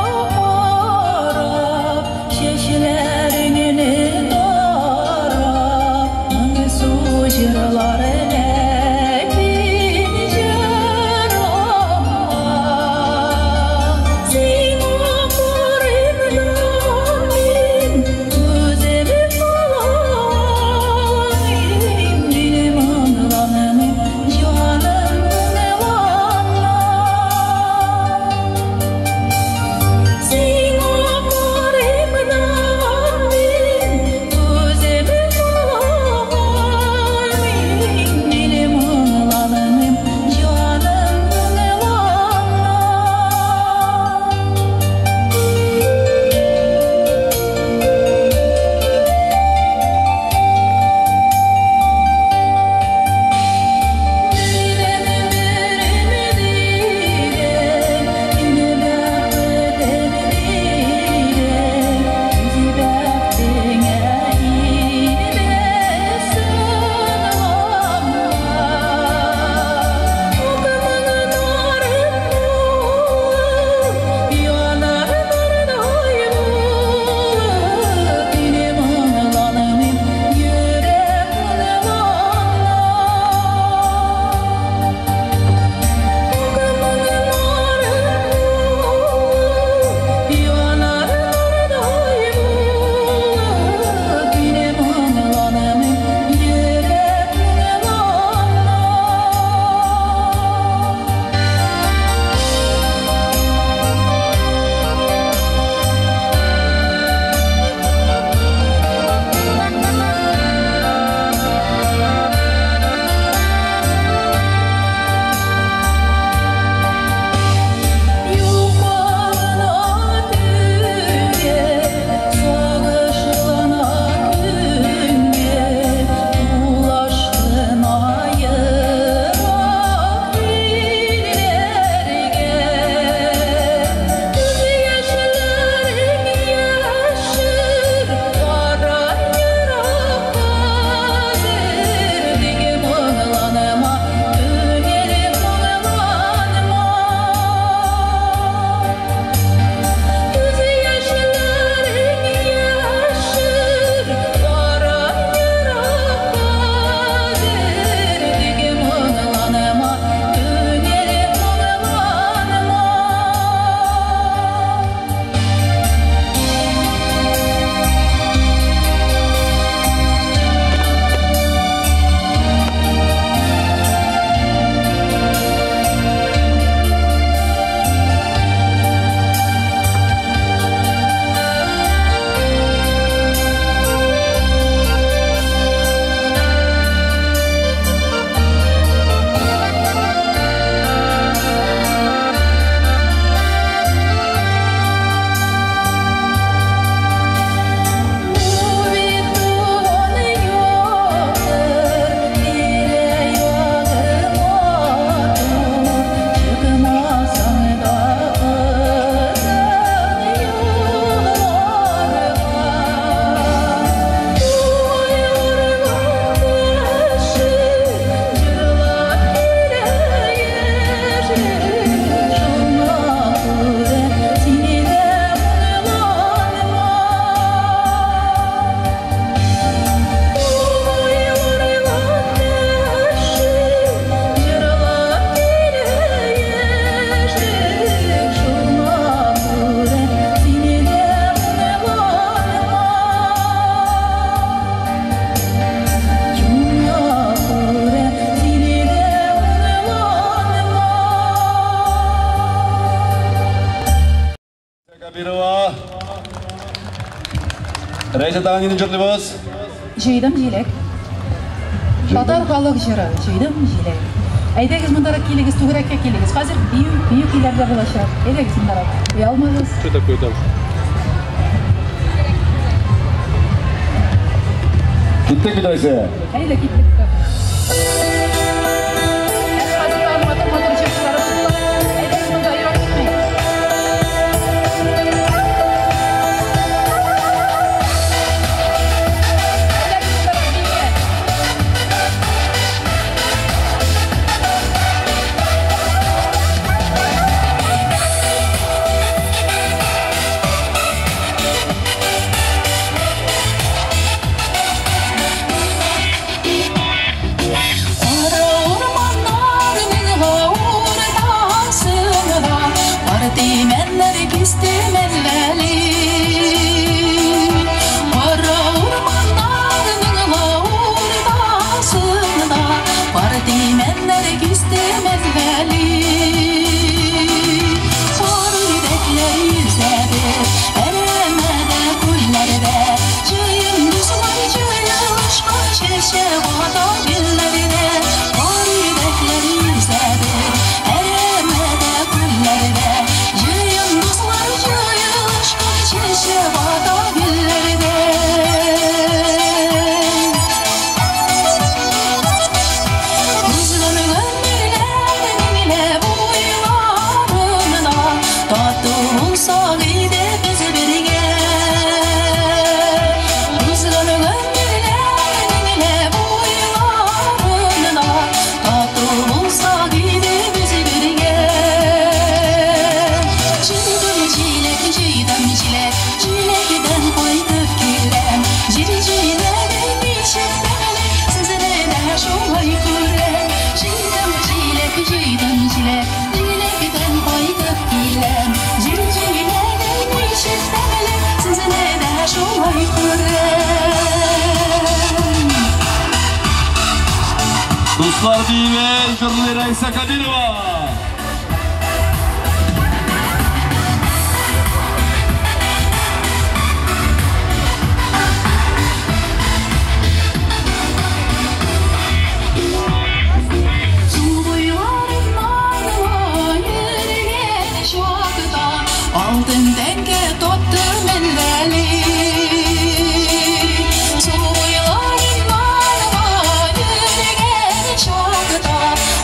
Райса тағын нені жырлыбыз? Жейдім желек. Татар халық жыры, жейдім желек. Әйдәгіз мұндарақ келегіз, туғыракка келегіз. Қазір бүйі келерде болашақ. Әйдәгіз мұндарақ. Ұялмағыз. Что такое там? Кеттік бі Райса? Әйдә кеттік. Dostlar deyime, jürli Raysa Kabirova. Altın denge toptum elleri.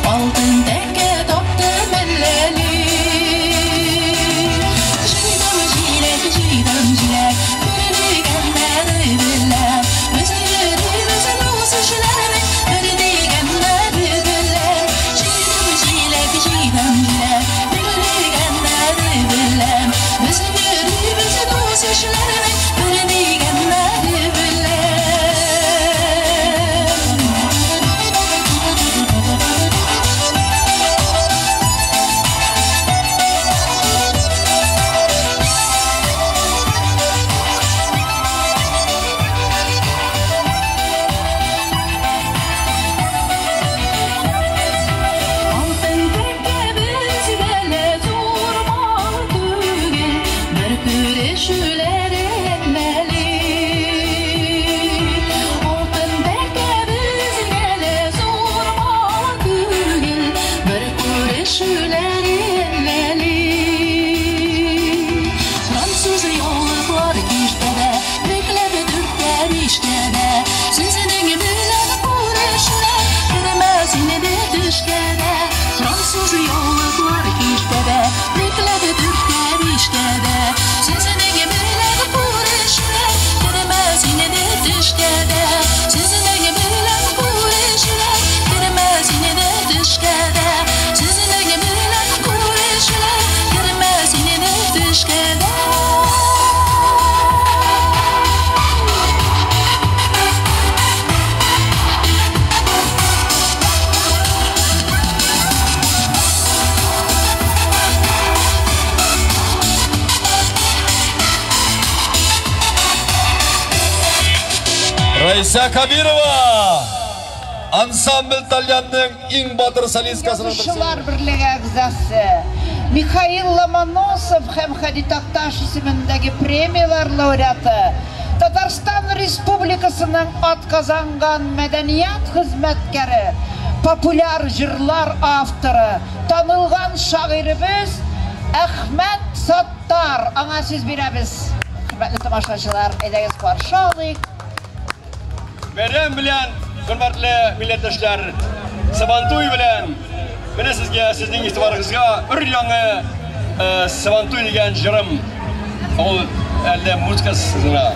Altın denge toptum elleri. Jidam jilek, biri gelmedi bile. Özleri özün usuşlarını, biri gelmedi bile. Jidam jilek, biri gelmedi bile. Özleri özün usuşlarını, biri gelmedi bile. Raysa Kabirova, ансамбль Talyanның иң батыр солисткасының Yazışçılar Birliği Agzası, Mikhail Lomonosov hem Hadi Taktaş isimindeki premiyalar laureatı, Татарстан Республикасының атказанган мәдәният хезмәткәре, популяр җырлар авторы, танылган шагыйрыбыз Әхмәт Саттар. Аңа сүз бирәбез. Хөрмәтле тамашачылар, әйдәгез каршы алыйк. Бәйрәм белән, хөрмәтле милләттәшләр, Сабанту белән менә сезгә, сезнең игътибарыгызга өр-яңа Сабанту дигән җырым. Ул әллә музыкасына.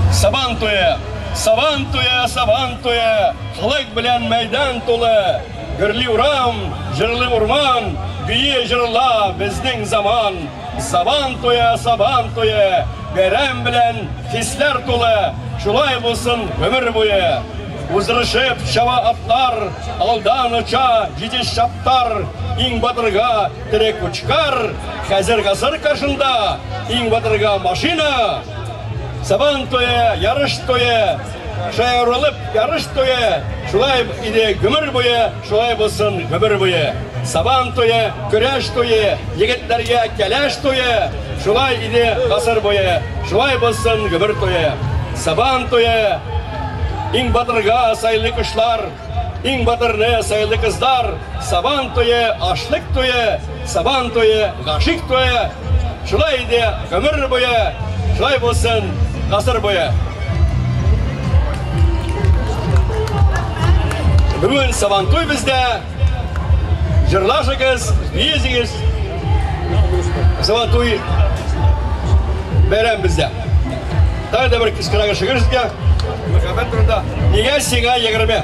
Сабантуя, Сабантуя, Сабантуя, халык белән мәйдан тулы, гөрли урам, җырлы урман, бие җырла безнең заман. Сабантуя, Сабантуя, бәйрәм белән хисләр тулы, шулай булсын гомер буе. Уздырышып чаба атлар, алдан оча җитеш чаптар, иң батырга терек учкар, хәзер гасыр каршында иң батырга машина. Сабантуя, ярыш туе, шаярылып ярыш туе, шулай иде гомер буе, шулай булсын гомер буе. Сабантуя, көрәш туе, егетләргә кәләш туе, шулай иде гасыр буе, шулай булсын гомер туе. Сабантуя, иң батырга сайлы кышлар, иң батырны сайлы кызлар, Сабантуя, ашлык туе, Сабантуя, гашык туе, шулай иде гомер буе, шулай булсын гасыр буе. Бүгін Сабантуй бізде, жырлашығыз, бейізіңіз, Сабантуй бәрәм бізде. Тағы да бір кіскірағы шығырызға, мұхаббет тұрында, неге сиға егірме?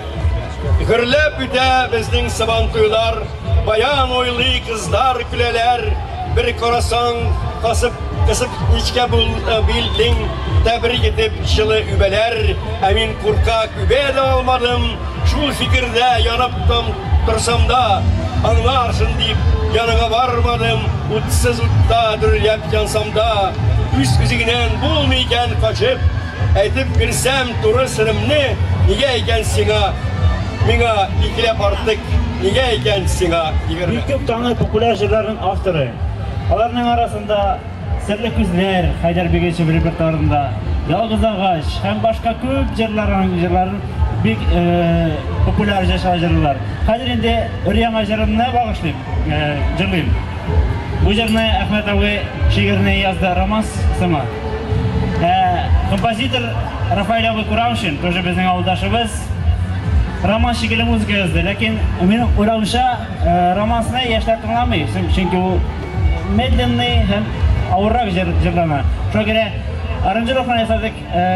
Үкірлеп үте біздің Сабантуйлар, баян ойлы қыздар күлелер, бір қорасан қасып ішке білдің, тәбірік етіп жылы үбелер, әмин құрқақ үбеді алмадым, шул фикірде янып тұрсамда, аңларшын deyip yanıға бармадым, ұтсыз ұтта дүрлеп жансамда, үз-күзігінен болмайken қачып, әйтіп берсем туры сырымны, неге екен сиңа, миңа икілеп артық, неге екен сиңа егірме. Көп таңы популяр жырлардың авторы. Аларның арасында Серлі күзлер, Хайдар Бегечев репертуарында, Ялғыз ағаш, һәм башка көп жырларын бик популяр жаша жырлар. Хәзер инде өр-яңа жырымны жырлыйм. Бу жырны Әхмәт абый шигырьне язды, романс сымы. Композитор Рафаэль абый Курамшин, тоже безнең авылдашыбыз, роман шикелле музыка язды, ләкин минем уйлавымча романсны яшьләр тыңламый, чөнки ул медленный һәм ауыррак жырлана. Шуңа күрә аранжировканы ясадык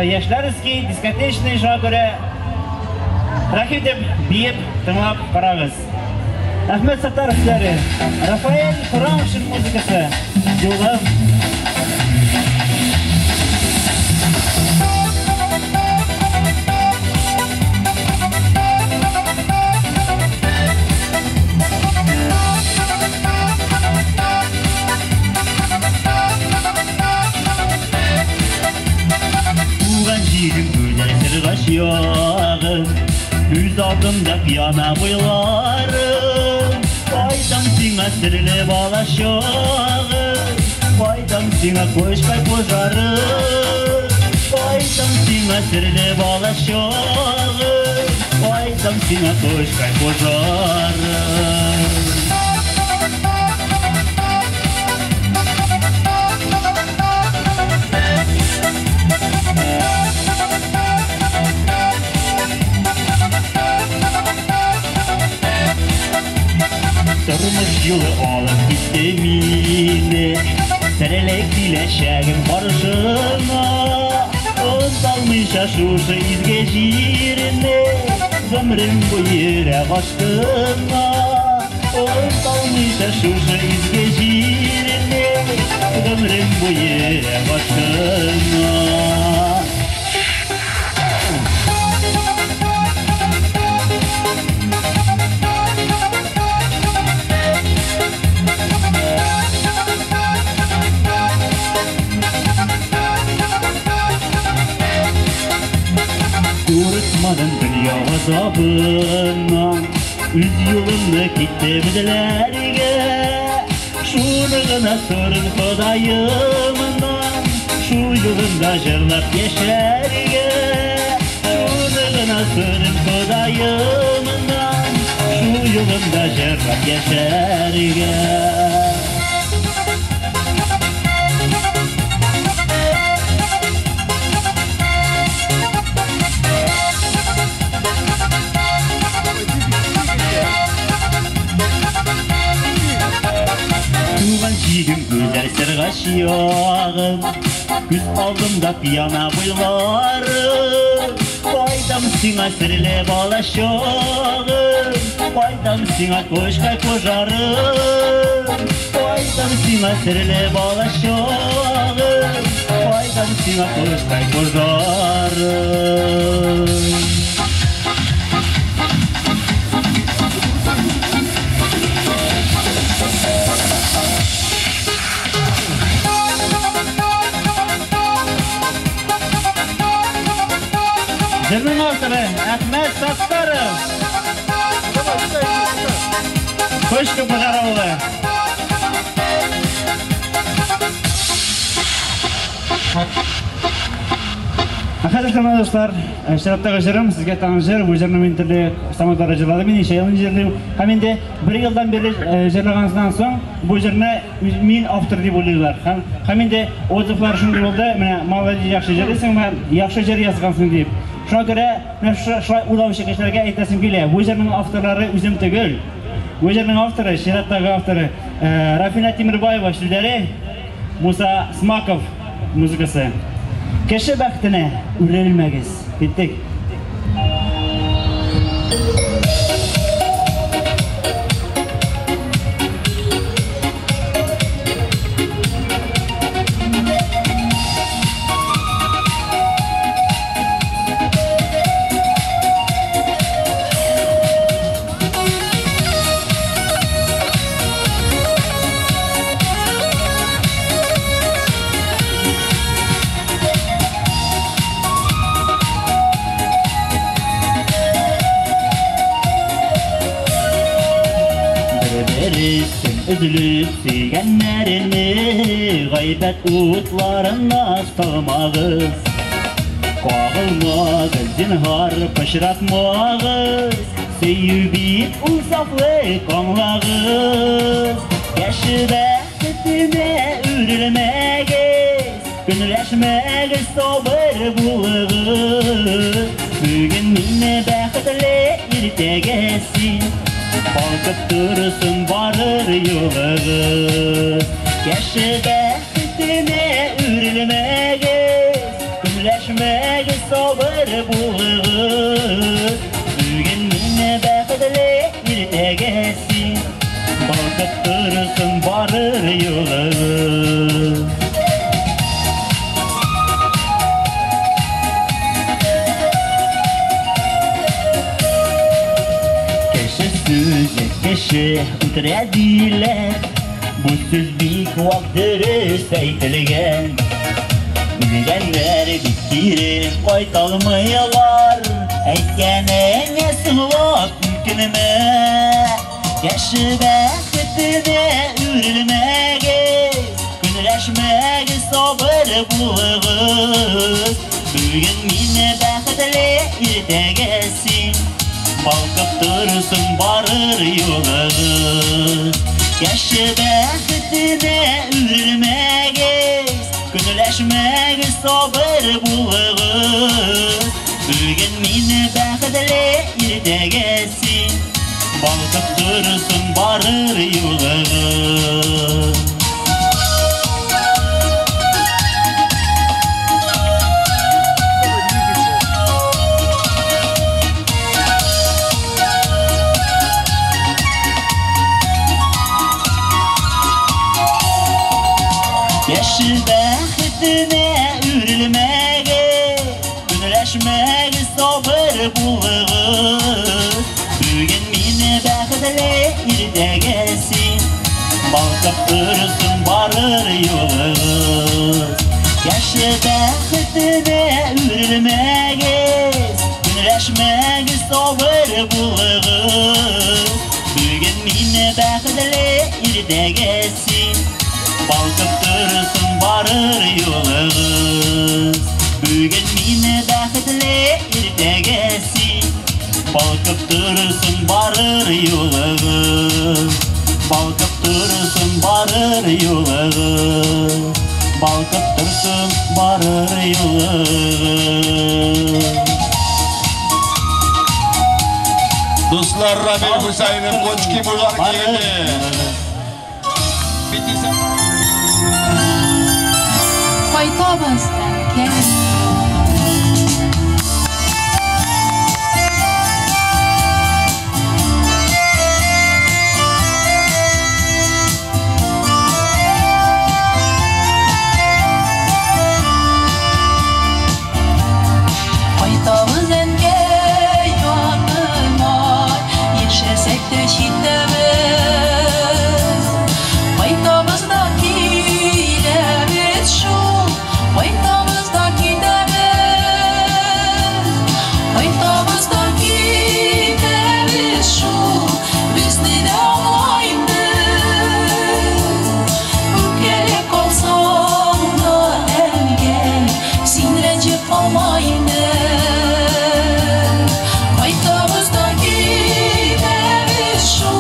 яшьләрский, дискотечный, шуңа күрә рәхим итеп биеп тыңлап карагыз. Әхмәт Саттар сүзләре, Рафаэль Курамшин музыкасы, юлым. Üz altında piyana boylarım, Faydam sina sirli balaşağım, Faydam sina koşkay koşarım, Faydam sina sirli balaşağım, Faydam sina koşkay koşarım. Durmuş yolu alıp gitti mini, Serelek dileşeğim barışına, Ondalmışa şuşu izgecirine, Ömrüm bu yere aşkına, Ondalmışa şuşu izgecirine, Ömrüm bu yere aşkına. Kurutmadın dünya azabından, Üz yolunu gitti bizlerge, Şunu gına sorun Xudayımdan, шу юлында жырлап яшәргә, шуны гына сөнем Құдайымнан, шу юлында жырлап яшәргә. Туған жигім көзәр сырға шияғым, күз алдымда пияна бойларым. Қайдам сиңа сірлі бала шағым, қайдам сиңа көшқай қожарым. Қайдам сиңа сірлі бала шағым, қайдам сиңа көшқай қожарым. Жырның авторы Ахмет Саттаров. Қош көп қарауылы. Қадірлі достар, шараптағы жырым сізге таңыз жыр, бұл жырны мен түрлі самадары жырлады, мен еше елін жырлайым. Хаменде бір елдан бері жырлағансынан соң, бұл жырны мен автор деп ойлайлар. Хаменде отзывлар шынды болды, молодец, яқшы жырлайсың, яқшы жыр yazғансың деп. Шуңа görə шулай уйлаушы кешеләргә әйтәсем килә. Бу җырның авторлары үзем түгел. Бу җырның авторы, чираттагы авторы Рафина Тимербаева, шүлдәре Муса Смаков музыкасы. Кеше бәхтенә үрелмәгез. Киттек. Üzülüp seygenlerini gaybet uğutlarına salmağız. Kağılmağız, zinhar pışratmağız. Seyyubit unsaflı kanlağız. Yaşı bəxtine ürülmeğiz, günləşmeğiz sabır bulığız. Bugün minne bəxtli irtəgəsin, kalkıp dursun varır yolağız. Yaşı bəxtine ürülmeğiz, günləşmeğiz sabır bulığız. Bugün minne bəxtli irtəgəsin, kalkıp dursun varır yolağız. Kişi utrediler, bu söz bir vaktiris eytilgen. Bilgenler bittirir, kaytalmayalar, eytkene ne sığlap mümkünme. Yaşı bəxtine ürülmeğiz, günləşmeğiz sabır bulığız. Bugün minne bəxtli irtəgəsin, kalkıp dursun varır yolağız. Yaşı bəxtine ürülmeğiz, günləşmeğiz sabır bulığız. Bugün minne bəxtli irtəgəsin, kalkıp dursun varır yolağız. Yaşı bəxtine ürülmeğiz, günləşmeğiz sabır bulığız. Bugün minne bəxtli irtəgəsin, kalkıp dursun varır yolağız. Yaşı bəxtine ürülmeğiz, günləşmeğiz sabır bulığız. Bugün minne bəxtli irtəgəsin, балқып тұрсын барыр юлығыз. Бүгін мені бақытлы ертегесі, балқып тұрсын барыр юлығыз. Балқып тұрсын барыр юлығыз. Балқып тұрсын барыр юлығыз. Dostlar Ramil Hüseyin'in Koçki Bulgar geldi. Kaytabız erken. Kaytabız erken yanıma yaşasak da şiddemiz. Kaytabızda kilemiz şu, kaytabızda gidemiz. Kaytabızda gidemiz şu, bizni de anlayındır. Ülkele kalsam da elge, sinrecip almayındır. Kaytabızda gidemiz şu,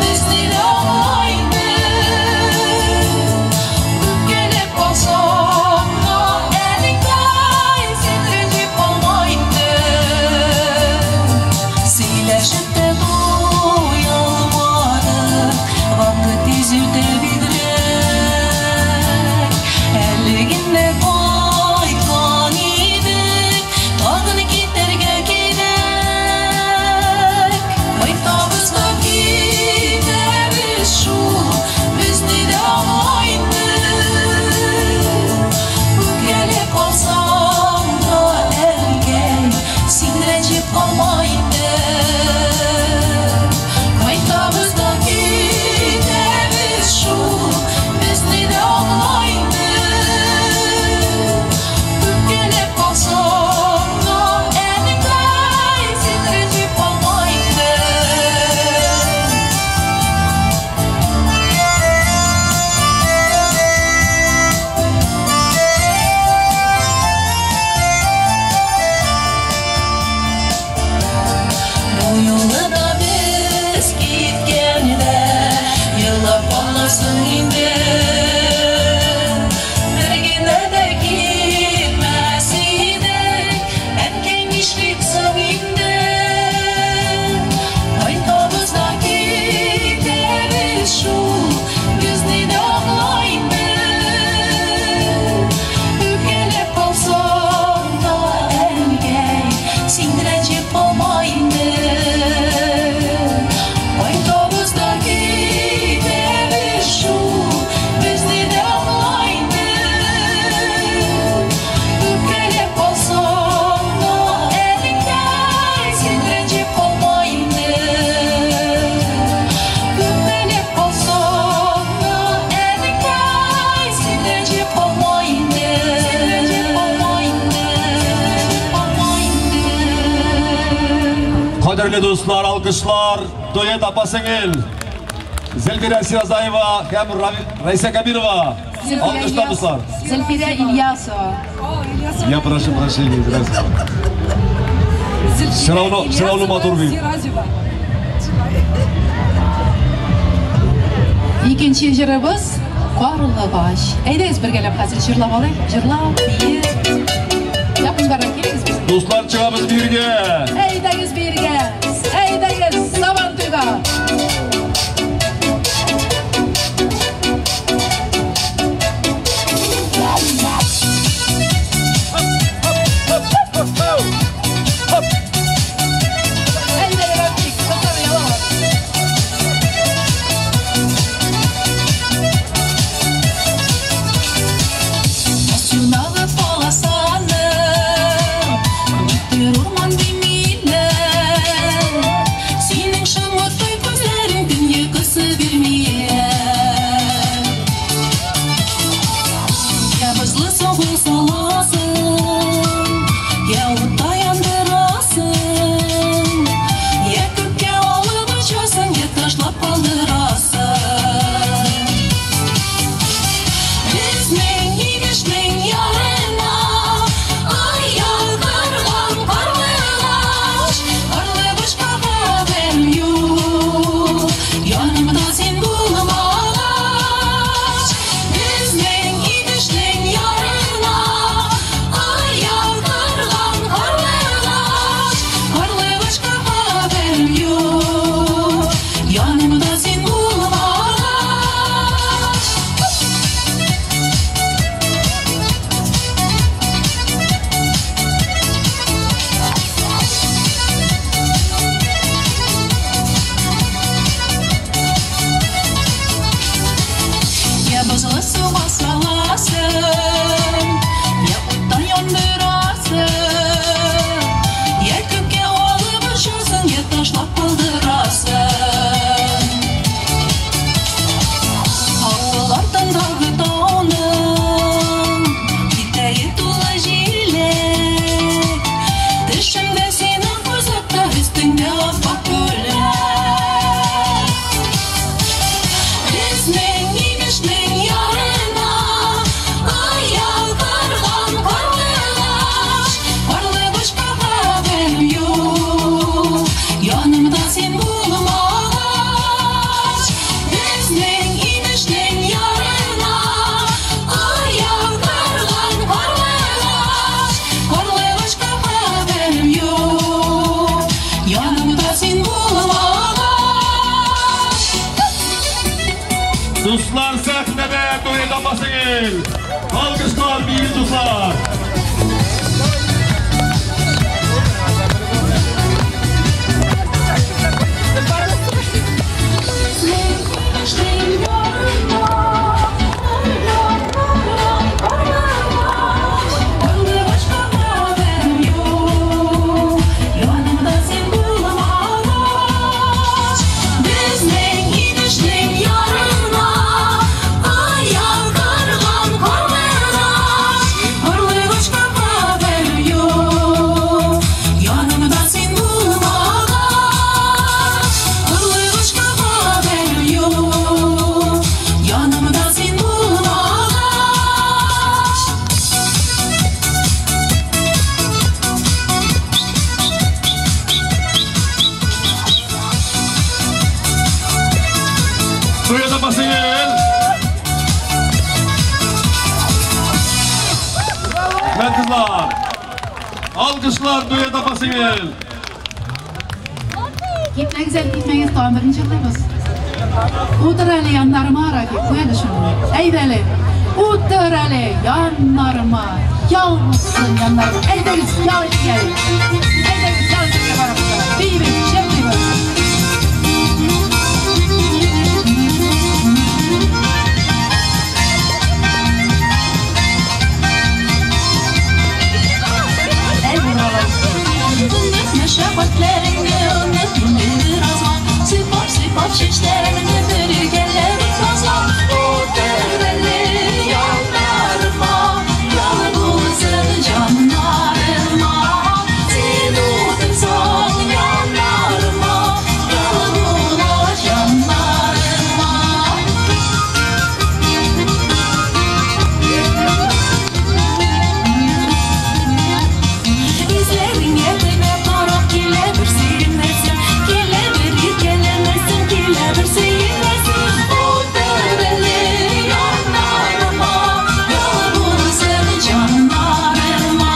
bizni de anlayındır. Ülkele kalsam da elge, sinrecip almayındır. Söyleşip de doyalmadık, vakit izüde bildirek. Elliğinde koykan idik, tağını giderge gidek. Kaytabızda gideriz şu, bizni de anlayındır. Ülkele kalsam da elge, sinrecip almayındır. Kaytabızda gideriz şu, bizni de anlayındır. Ülkele kalsam da elge, sinrecip Bu yolu da biz gitgende, yıllar kalmasın indi. Birgine de gitmesiydik, en genişlik sığındı. Kaytabızda gideriz şu, bizni de anlayındır. Ülkele kalsam da elge, sindirecip almayındır. Kaytabızda gideriz şu, bizni de anlayındır. Ülkele kalsam da elge, sindirecip almayındır. Ülkele kalsam da elge, sindirecip almayındır. Kadirli dostlar, alkışlar, Toyet Apasengil, Zelfira Sirazayeva, hem Raisa Kabirova. Alkışlar dostlar. Зельфира Ильясова. Я прошу прощения, здравствуйте. Все равно мотор бейт. Екінші жырыбыз Қарлығаш. Әйдеңіз біргелеп қазір жырлап алайық. Жырлап, бейіз. Жақындарға келіңіз біз. Dostlar çıkamız birge. Әйдеңіз берге. Әйдеңіз Сабантуға. Nasyonалы паласаны, Үттер урман демейлі, Dostlar sahnede toy tapasınız. Alkışlar büyük dostlar. Alkışlar düğün tapasınız. Gitmeyiz tamam birinci kılımız. Udrali yanlarıma ara ki koyalım şunu. Eydeli. Udrali yanlarıma. Yalnızsın yanlarıma. Eydeliz yalnız gelin. Eydeliz yalnız yaparım. Bibi şimdi var. Şabatlarını önletindir azman Sıfaf sıfaf şişlerini bölgeler fazla Udrali yanlarıma Yalnızın canlarıma Sen udursan yanlarıma Yalnız yanlarıma İzlerin yetenek Kile bir seyirlesin, kile bir gelemezsin, kile bir seyirlesin. Udrali yanlarıma, yalnızın canlarıma.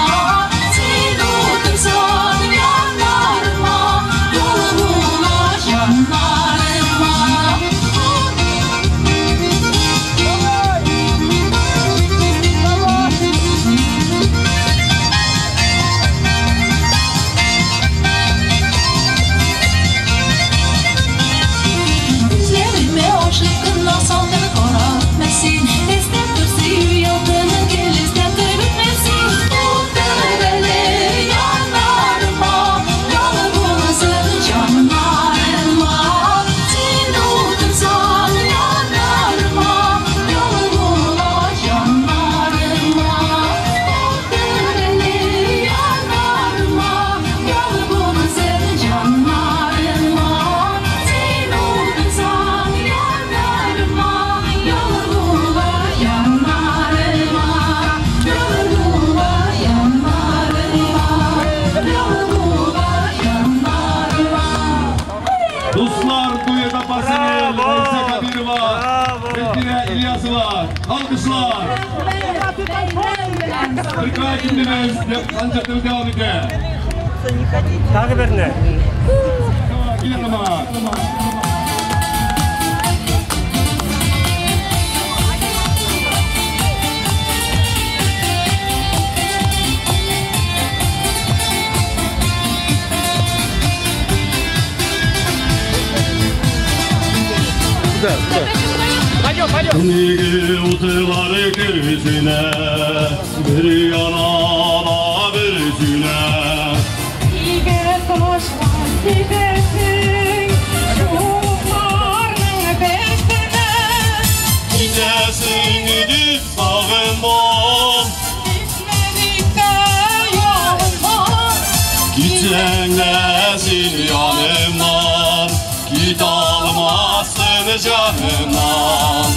Sen udursan yanlarıma, yalnız yanlarıma. Aşkınla saldırı kora etmesin İsteptir seviyordığını gel isteptir bitmesin Udrali yanlarıma Yalnızın canlarıma Sen udursan yanlarıma Yalnız yanlarıma Udrali yanlarıma Yalnızın canlarıma Sen udursan Dostlar düğün tapasınız. Reyse Kabir var. Bekire İlyası var. Alkışlar. Türkler kimdiniz? Konsertimiz devam ediyor. Takip edin. Gelin ama. Nigi utıları gerisine bir yana birisine İge koşmaz gidesin çocuklarının peşine Gidesin gidip sağınmam Gitmedik de yanımdan Gitsenlesin yanımdan Git almazsın canımdan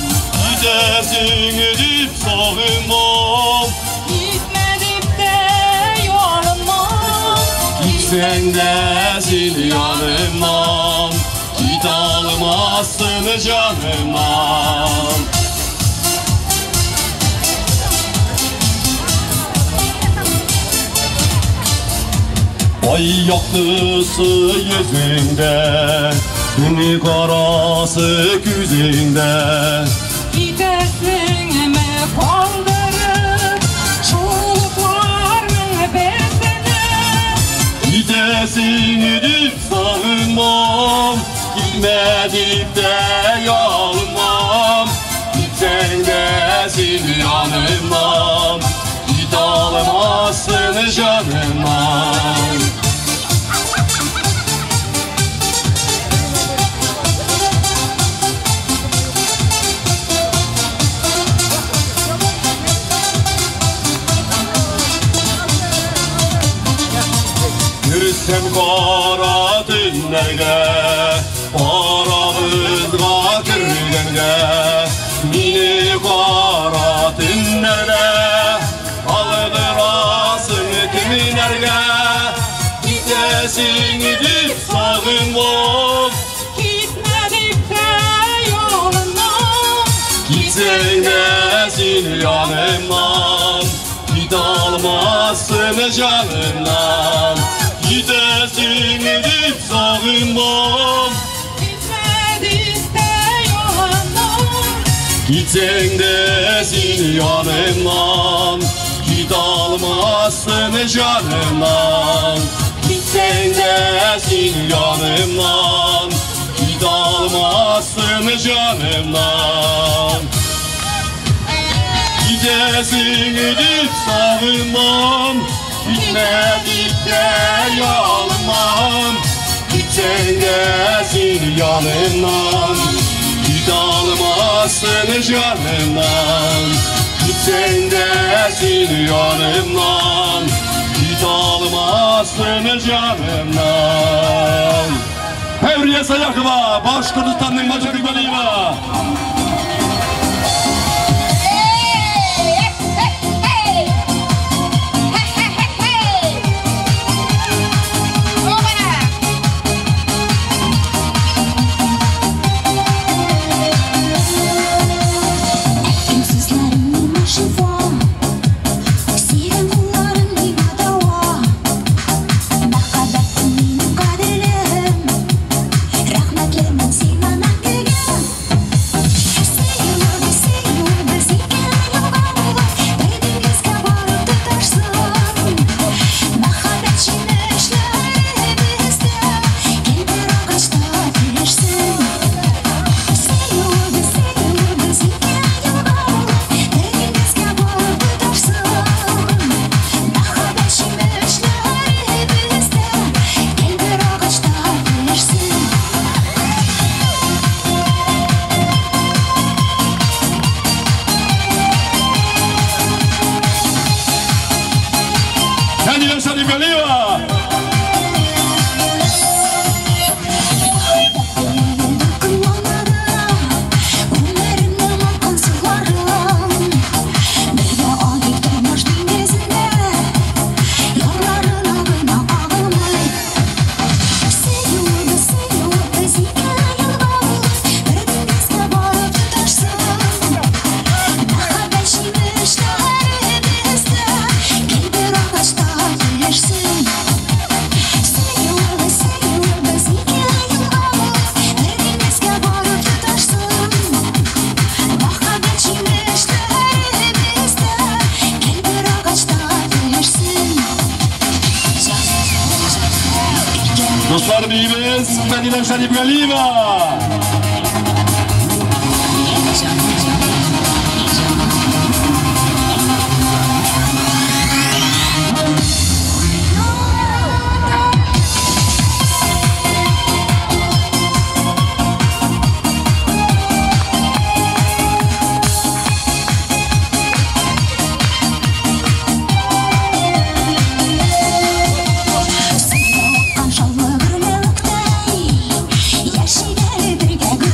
Gidesin gidip sağınmam Gitmedik de yanımdan Gitsenlesin yanımdan Git almazsın canımdan Ay yaklısı yüzünde, günü karası güzünde sağınmam, gitmedik de yanmam. Gitsen de seni yanımdan, git almazsın canımdan. Yürüsem kara tünlerge, aramızga kirgenge. Mini kara tünlerde, aldırasın kiminlerge. Gidesin gidip sağınmam, gitmedik de yolundan. Gitsen de seni yanımdan, git almazsın canımdan. Gidesin gidip sağınmam, gitmedik de yolundan. Gitsen de seni yanımdan, git almazsın canımdan. Gitsen de seni yanımdan, git almazsın canımdan. Gidesin gidip sağınmam, gitmedik de yanmam. Gitsen de seni yanımdan, git almazsın canımdan. Gitsen de seni yanımdan, git almazsın canımdan. Hevriye Sayakova, Başkırdistan'ın Macık Baliva. Dostlar birimiz Medine Şerif Galiba. Yaşıgeli birge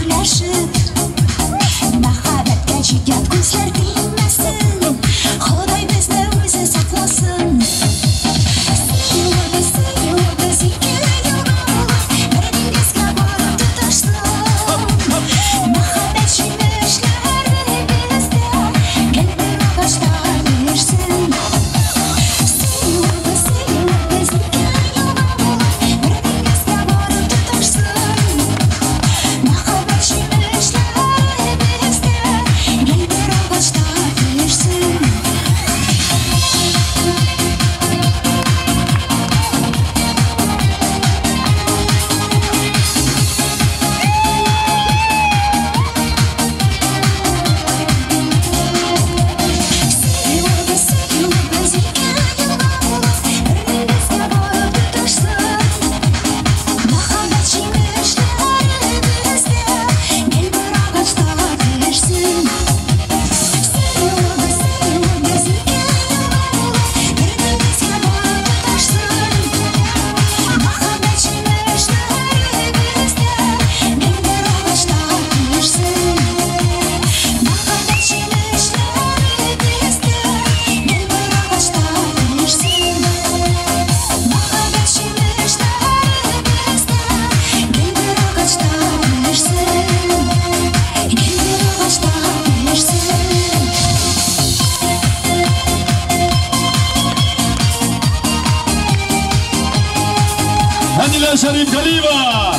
Шариф Галиева.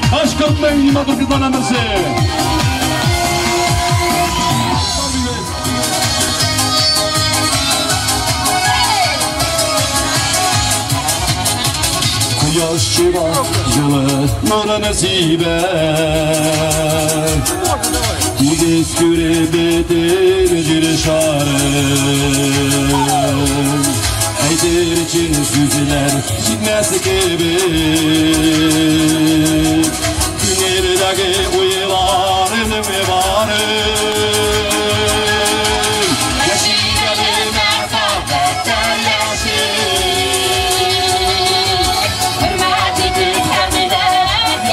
Башқұртның иматыр қызларынан бірсі. Құяш чыға жылы нұрыны сүйбе. Тегіз көре бетің жүрі шарын. Әйтер için süzüler житмәсі кебек. Күнердегі ойыларым барым. Яшигәлі мәхәббәттә яшик. Hürmet edip həmdən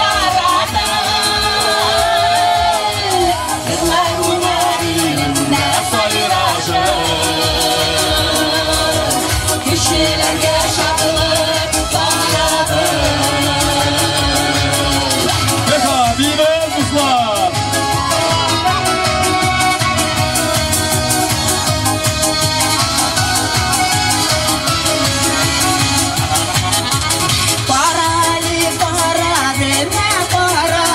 yaradın. Kızlar bunlarında sayıraşın. Kişilərə şadlıq baradın. Peka, bilmez dostlar. Parali paradı mə para.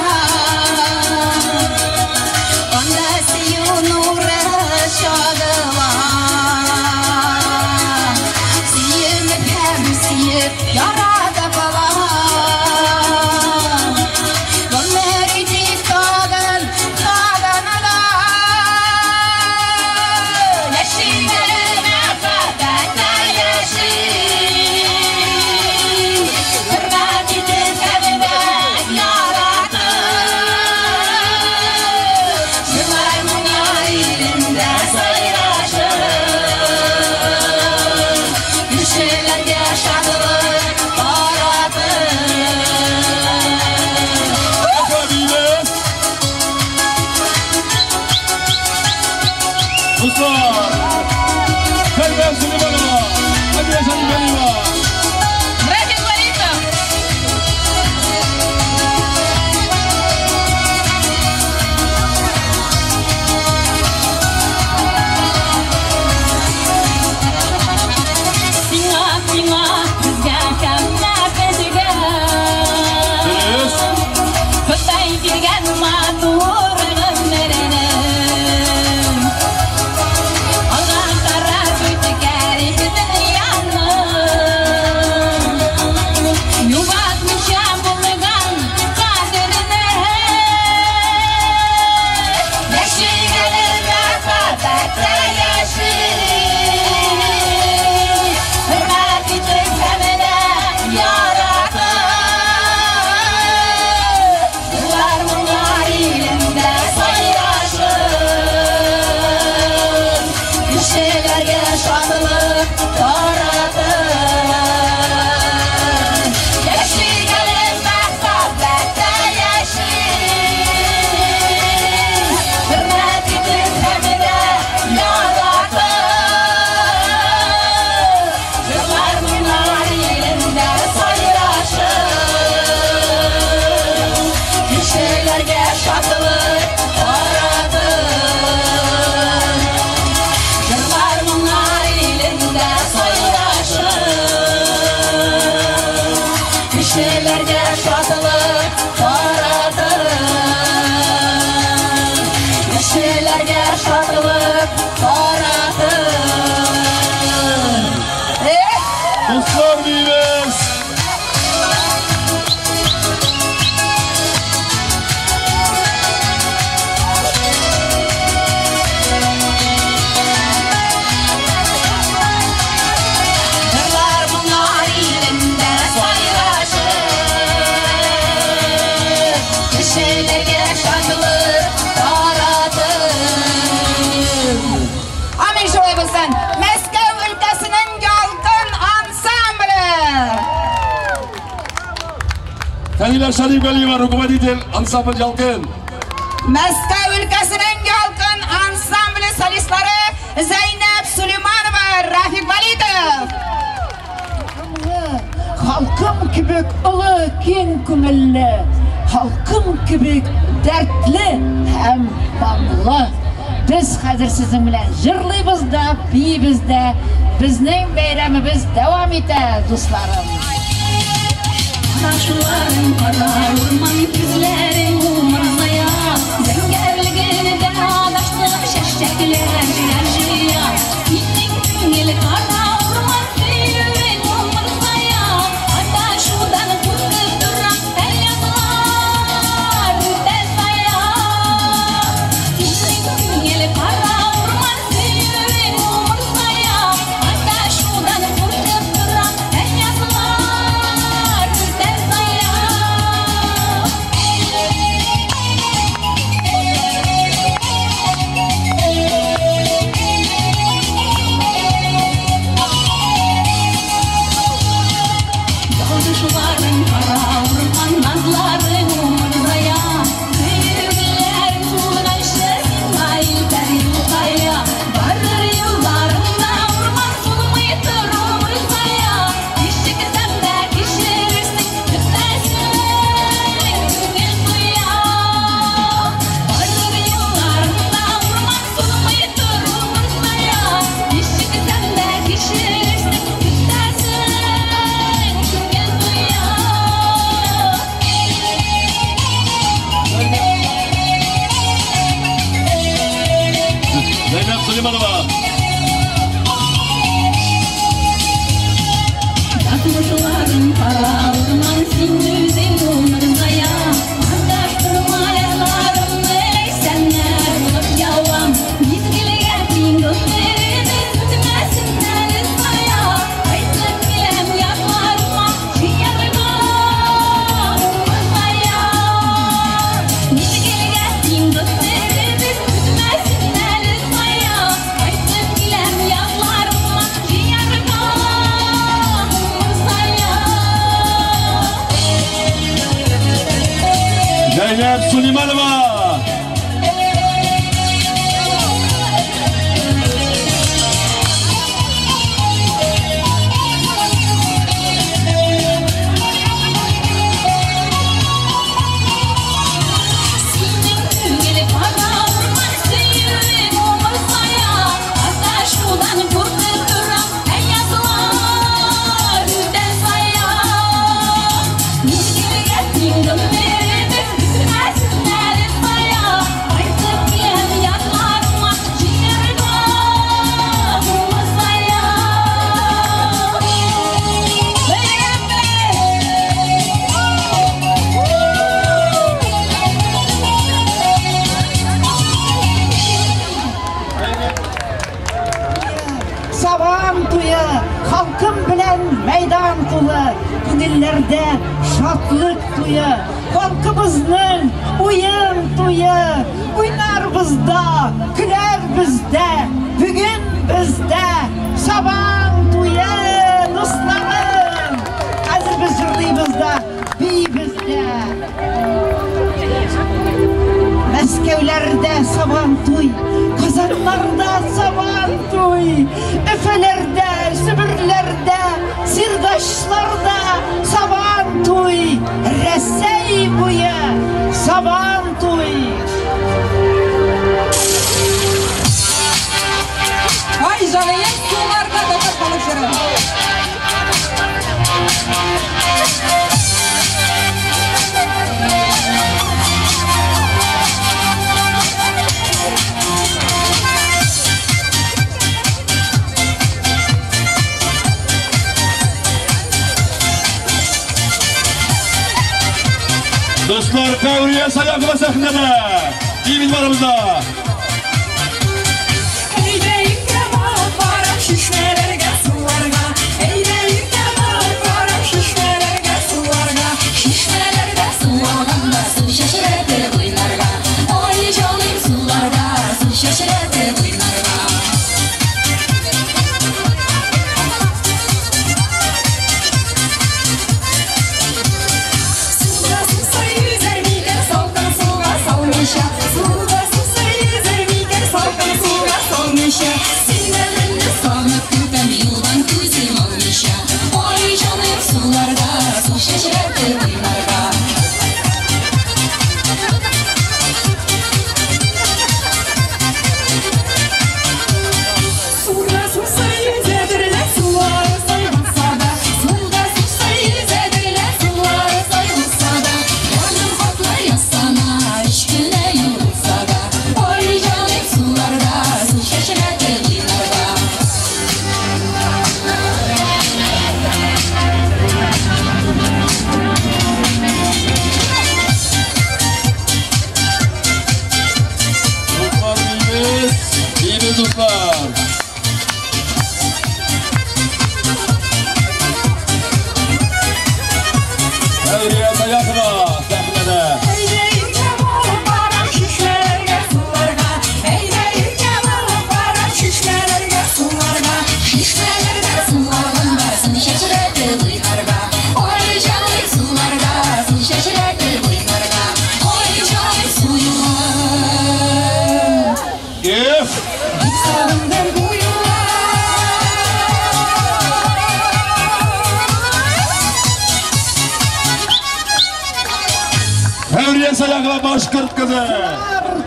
Onda siyunurı şadılar. Siyinip hem siyip yarada kalan. Gönleri dik tağın tağınada. Yaşineli məfəddətlə yaşin. Hürmət edin həmdən yaradın. Şırlar munar ilində sayraşın. Kişilərə şadlıq baradın. Peka, bilmez. Dostlar. Kəlbər Süleymanova. Hadi Şarif Галиева. Рафик Валитов. Сиңа бізге кәмнә бәдіген. Дұрыс. Құдай берген матур ғұмырының. Алған тарап өтті кәрі дүнияның. Юбатмыша болған қадіріні. Яшигәлі мәхәббәттә яшин. Hürmet edin həmdən yaradın. Yıllar bunlar ilində sayraşın. Kişilərə şadlıq baradın. Yaşigəli məxəbbətdə yaşin. Hürmet edin həmdən yaradın. Yıllar bunlar ilində sayraşın. Kişilərə şadlıq baradın. Yıllar bunlar ilində sayraşın. Kişilərə şadlıq baradın. Kişilərə şadlıq baradın. Dostlar, bilmez. Yıllar bunlar ilində sayraşın. Kişilərə şadlıq baradın. Amin şöyle bilsin. Мәскәү өлкәсенең ялкын ансамблі. Фәнилә Шариф Галиева, руководитель ансамбль «Ялкын». Мәскәү өлкәсенең ялкын ансамблі солистлары Зәйнәп Сулейманова, Рафик Валитов. Халкым кебек ұлы, кең күңелле, халкым кебек дәртле һәм данлы. Biz хәзер сезнең белән җырлыйбыз да, бийбез дә. Безнең бәйрәмебез дәвам итә, дусларым. Аташуларың қара орман күзлерің умырзая зәңгәрлігінде адаштық шәшәкләр жия Синең күңел қара орман сүйеуің умырзая Аташудан қорқып тұрам язлар үтәсая Синең күңел қара орман сүйеуің умырзая Аташудан қорқып тұрам язлар үтәсая Яудышуларың қара ұрған назларың умырзая Күйгілерің суылғаншы сыңайылдар юлқая Барыр юлдарыңда ұрған сұлмай тұр умырзая Кешіксәм дә кешірерсің күтәсің күңел қоя Барыр юлдарыңда ұрған сұлмай тұр умырзая Кешіксәм дә кешірерсің күтәсің күңел қоя Зайнап Сулейманова. Татушыларың қара орман сен өзің умырзая Адаштырмай айларымды сәннәр болып яуам Мезгілге тиңгі береді өтмәсін әлі сая Айтып келем ятларыма жиярға умырзая Мезгілге тиңгі береді өтмәсін әлі сая Айтып келем ятларыма жиярға умырзая Зайнап Сулейманова. Синең күңел қара орман сүйеуің умырзая Аташудан қорқып тұрам язлар үтәсая Мезгілге тиңгі береді өтмәсін әлі сая Айтып келем ятларыма жиярға умырзая Сабантуя халкым белән мәйдан тулы күңелләрдә шатлык туя халкыбызның уен туя уйнарбыз да көләрбез дә бүген бездә Сабан туя дусларым хәзер без җырлыйбыз да бийбез дә Мәскәүләрдә Сабан туй, Казаннарда Сабан туй, Өфәләрдә, Себерләрдә, Сирдашларда Сабан туй, Рәсәй буе Сабан туй. Ай, жалыен суларда докат балып жүрем. Dostlar, Fevriye Sayakова sahnede. İyi bilmalarımızda. Şişmelerge sularga, eğlelikte balık varım şişmelerge sularga, şişmelerge sularga, su şaşırtır oynarga, oy çalayım sularga, su şaşırtır oynarga. Suda susa yüzer miker salkan suga salmışa, suda susa yüzer miker salkan suga salmışa. Sinirlerini sanıp küpe Нурия Саяхова башкорт кызы.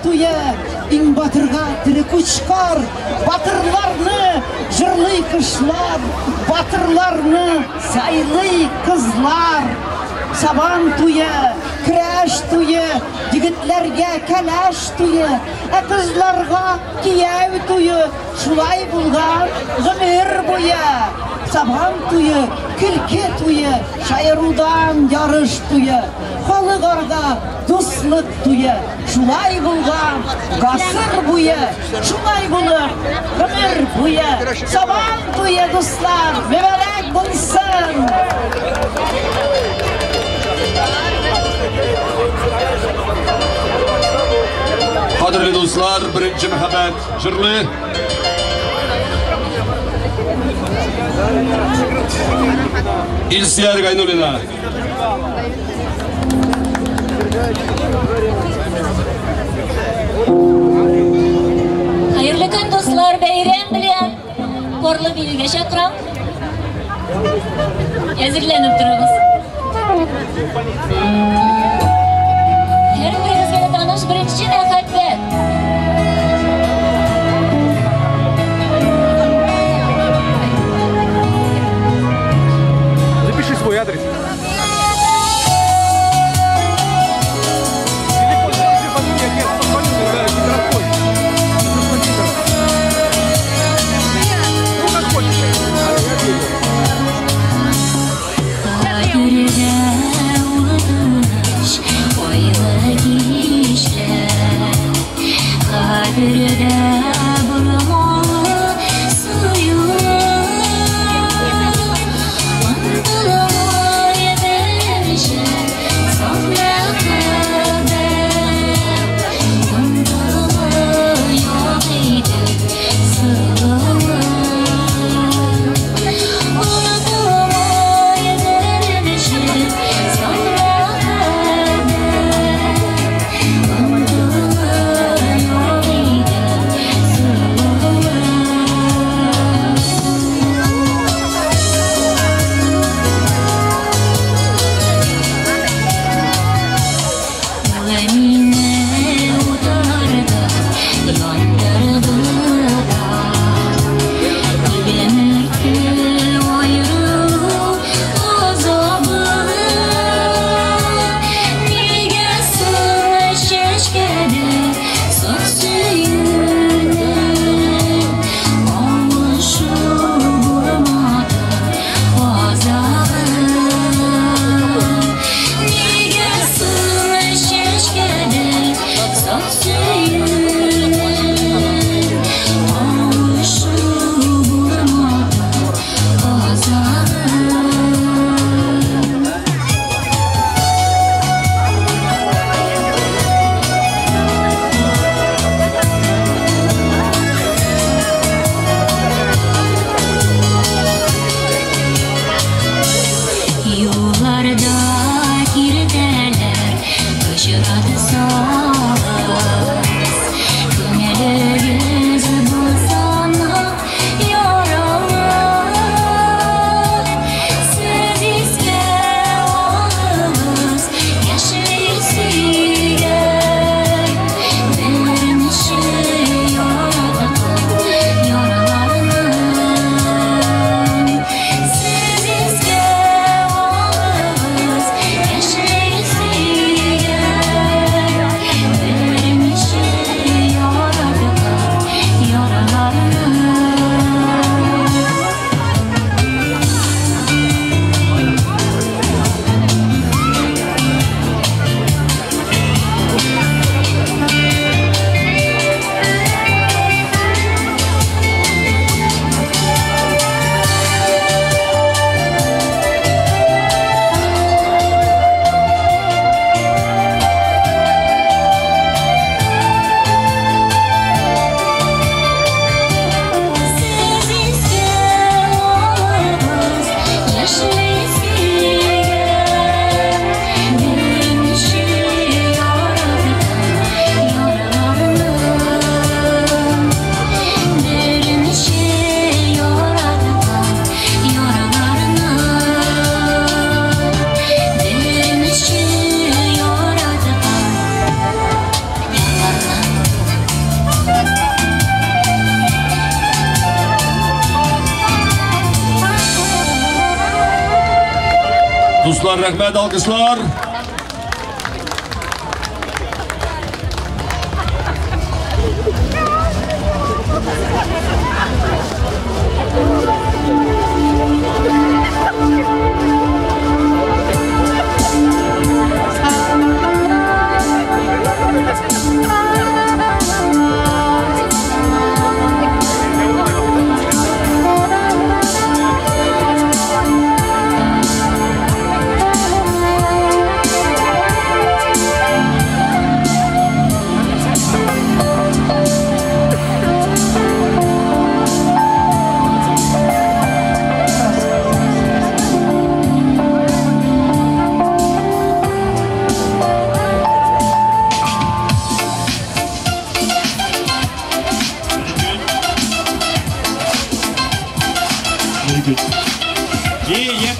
Туя, иң батырға тірі күчкар, батырларны жырлый кышлар, батырларны сайлый кызлар. Сабан туя, крәш туя, егетләргә кәләш туя, кызларга кияү туя, шулай булган гомер буя. Сабан туя, көлке туя, шайырудан ярыш туя, халык-арда дуслык туя, шулай булган гасыр буя, шулай булып гомер буя. Сабан туя, дуслар, мәбәрәк булсын. Qadrli do'stlar, birinchi muhabbat jurli. İlsiyar Gaynulina. Hayırlı gün dostlar, beyram bilen korlu bilge şakram. Hazırlanıp durunuz. Her birinizge tanış birinci muhabbet. Запиши свой адрес. Alkışlar, rahmet alkışlar.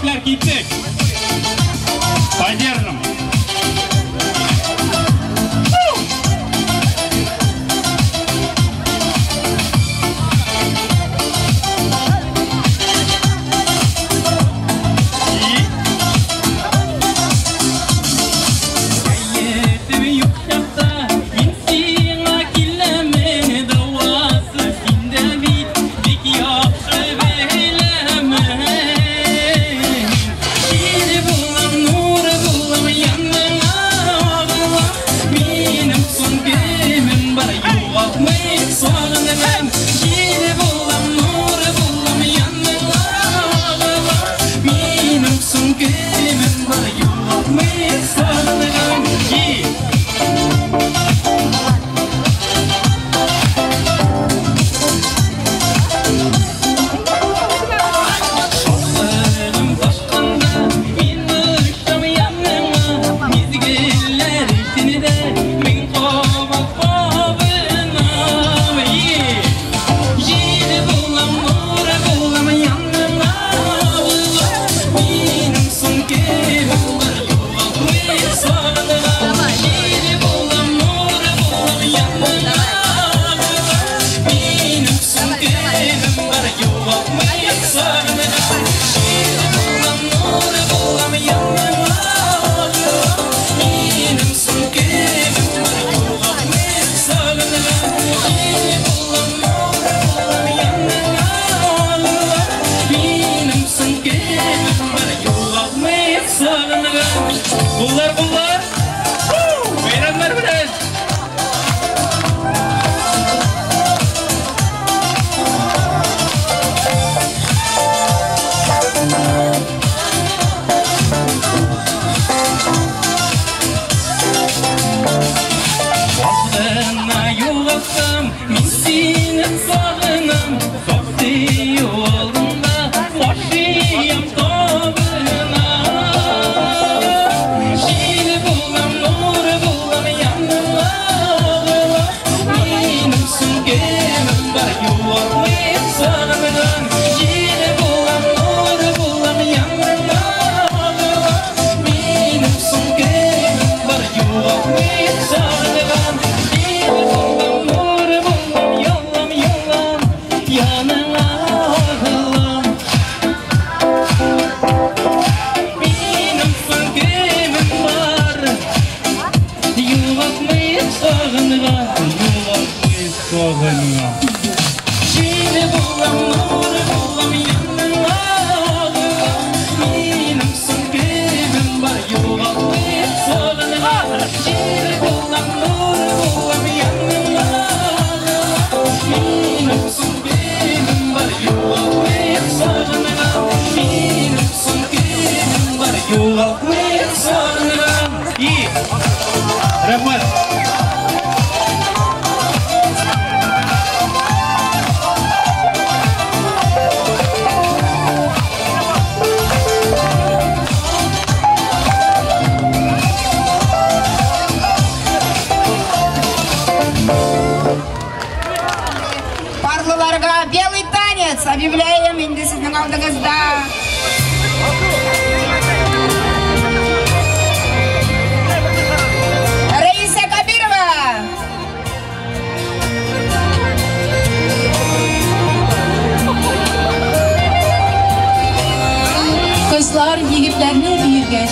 Епler gittik. Поддержим. Белый танец объявляем инде сіздің алдыңызда. Kızlar yigitlerini büyürge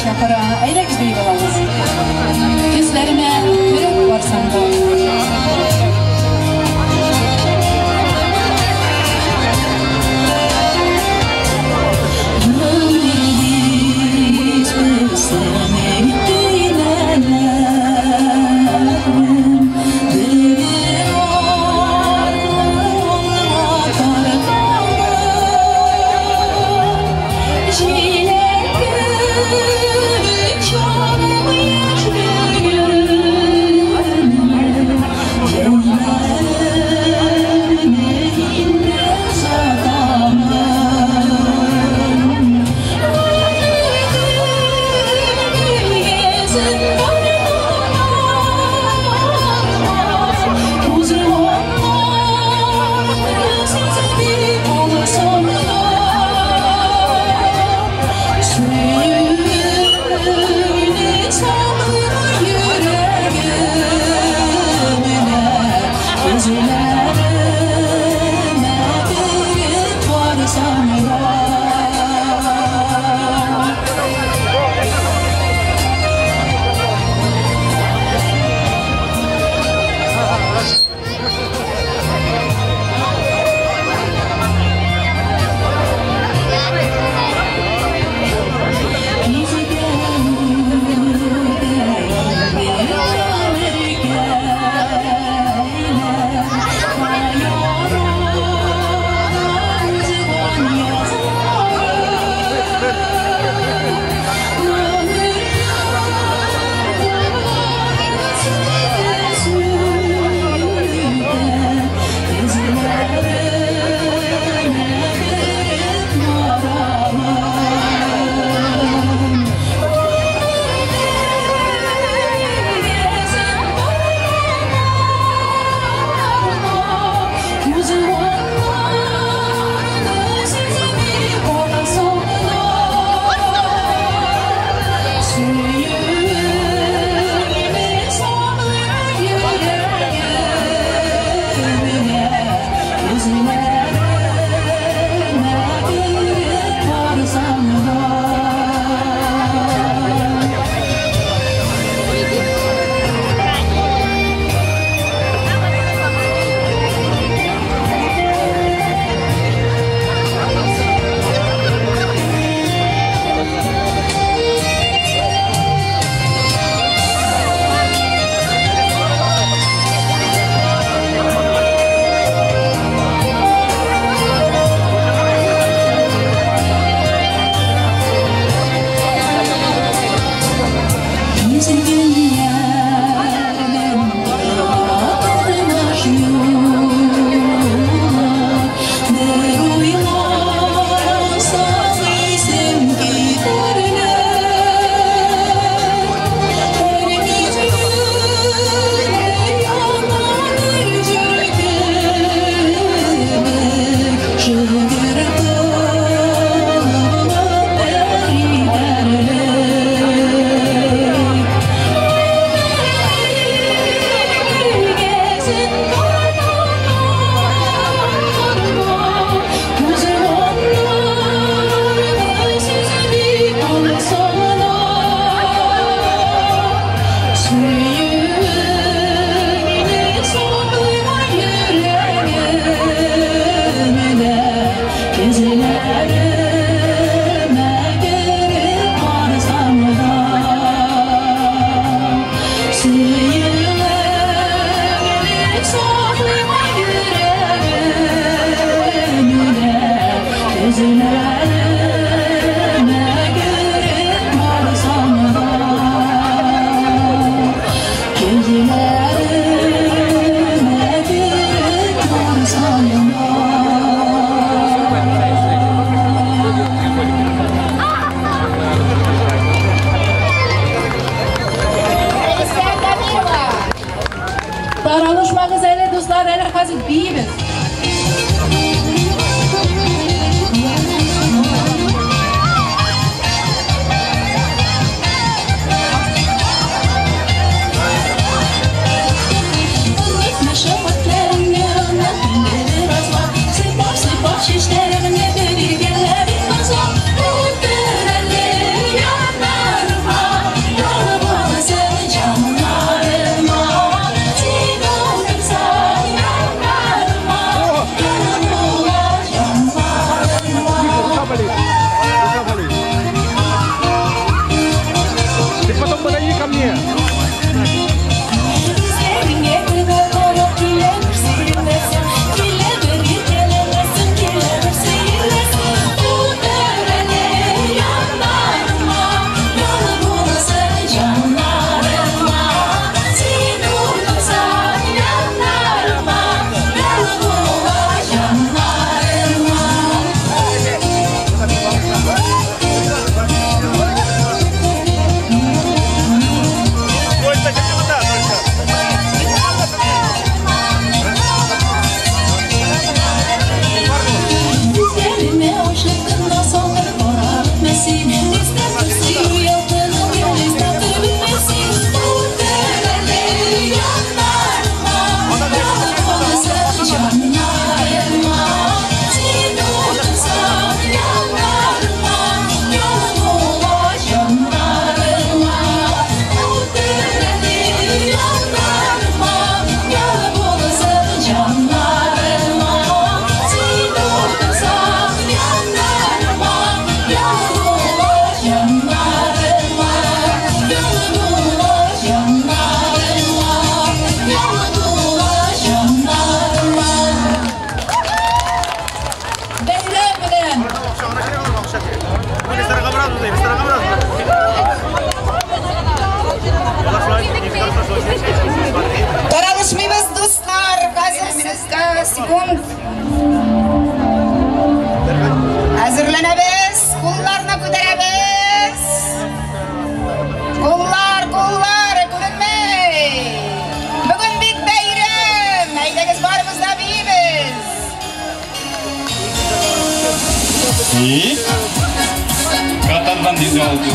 Катардан дезе алды.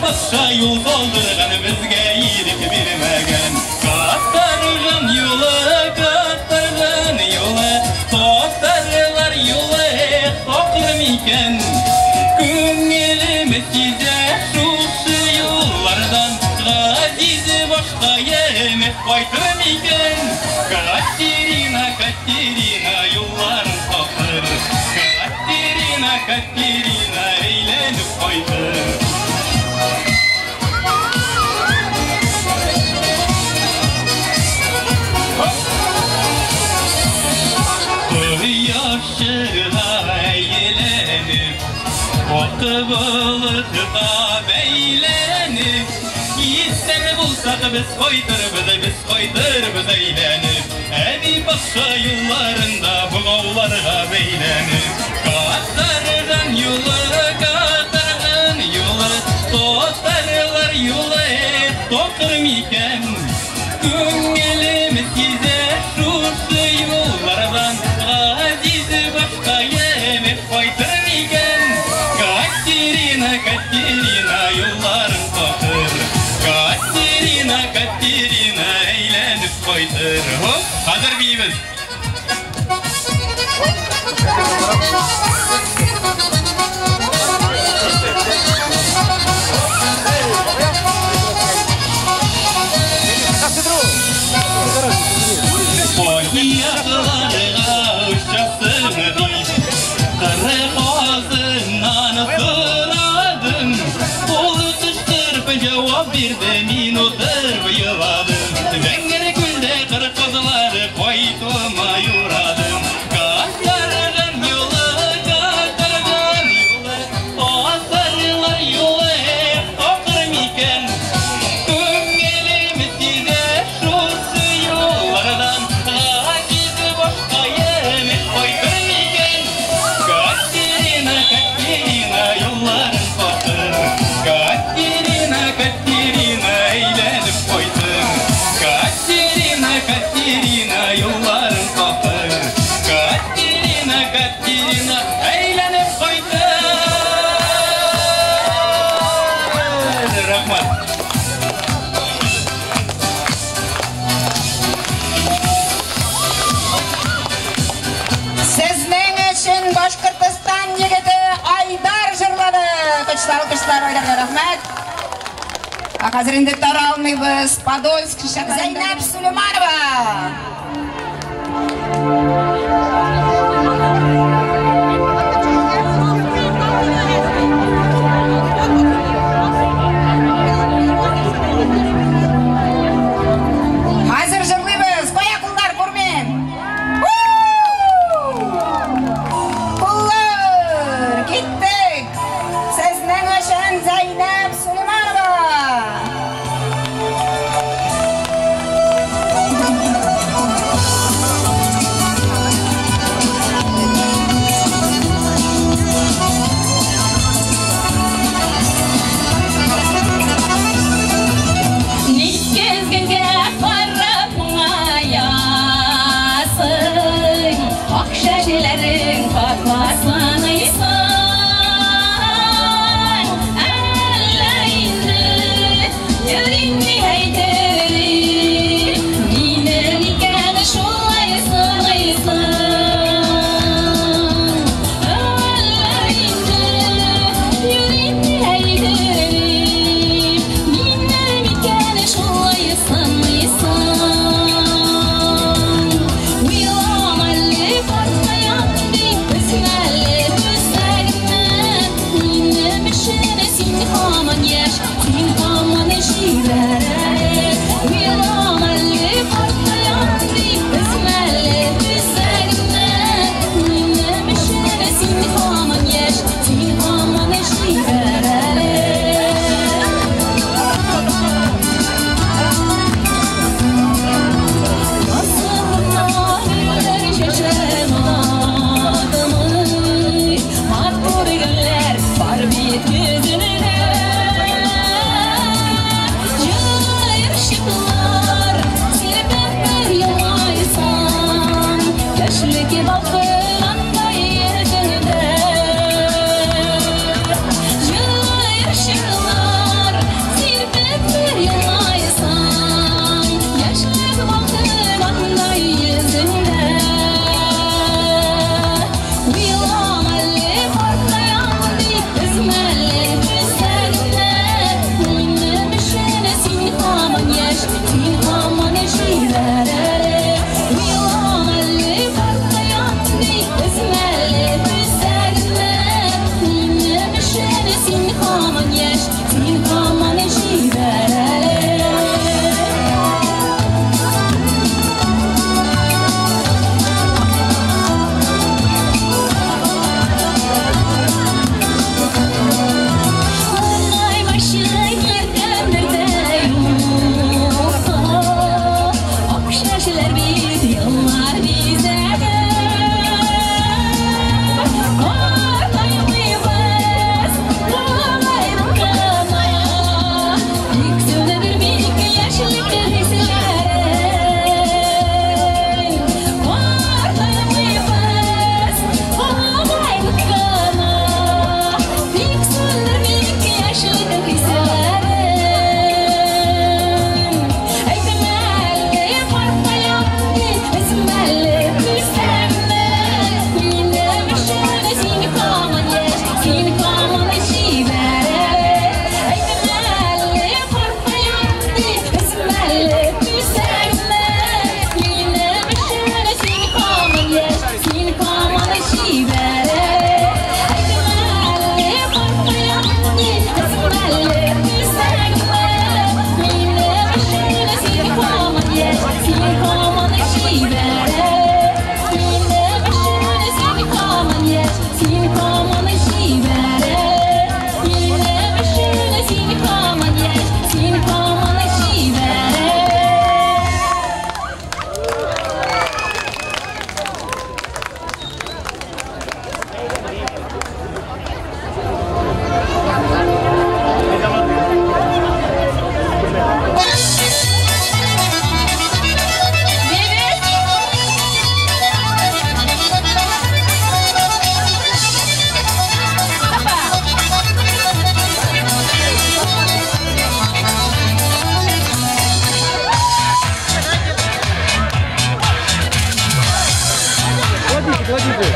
Başa yol doldurgan bizge iyilik bermegen. Kattargan yola, toptarlar yola, toplarmiken. Көңеліміз тизе шушы yollardan, ғазизі başka yemek қайтырмикен. Катерина, Катерина, yolların toplar. Катерина, Катерина, eylenip қайтыр. Kıvılıkta beylenip İster bulsak biz koytırız eğlenip Evi başka yıllarında bu ağlarga beylenip Katargan yolu, Totarlar yolu tokırmiken Көңеліміз тизе шушы yollardan Ғазизі başka yemek koytırmiken Катерина, Катерина, yolların tokır Катерина, Катерина, eylenip koytır Hazır beyimiz Oyaklarga uçasın deyip Kırık ağzından ısıradım Olu kışkırıp cevap verdi min oturup yıladım Zengin külde kırık kızları koytuma yuradım Katargan yolu, Asarlar yolu okurmiken Көңеліміз тизе шушы yollardan Ғазизі başka yemek koytырмикен Катерина, Катерина, yolların tokır Катерина, Катерина, eylenip koytır Катерина, Катерина, yolların tokır Катерина, Катерина, eylenip koytır Rahmat Sizning uchun Boshqirdiston yigiti Aydar jırladı. Kıçlar oylarga rahmat. Hozir endi taralmaymiz. Podolsk Zaynab Suleymanova. Hozir jırlaymiz. Qo'ya qullar ko'rmen. Qullar ketdik. Sizning uchun Zaynab Suleymanova. кладите.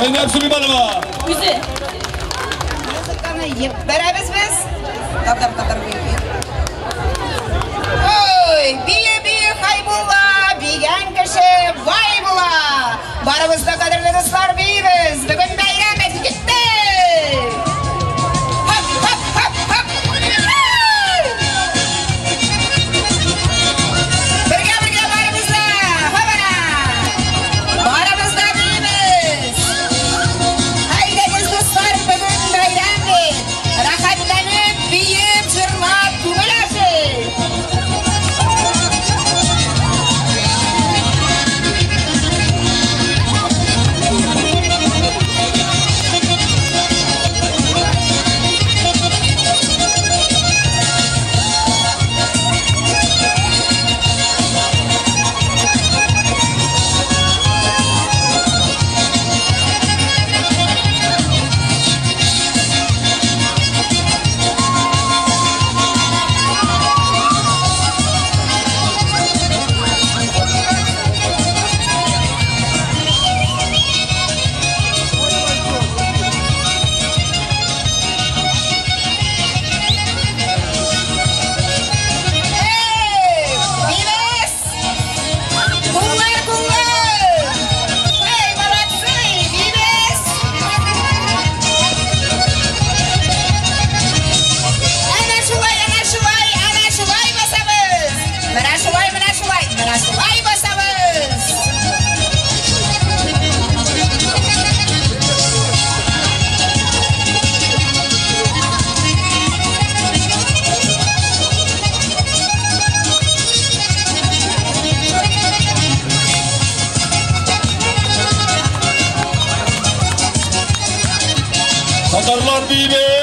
Zeynep Süleymanova. Güzel. Beraberiz biz. Tatar. Oy, biye haybulla, biyen kişi vay bula. Barımızda kadirli dostlar biyiz. Bugün bayram ettik gitti. Tatarlar biyiz.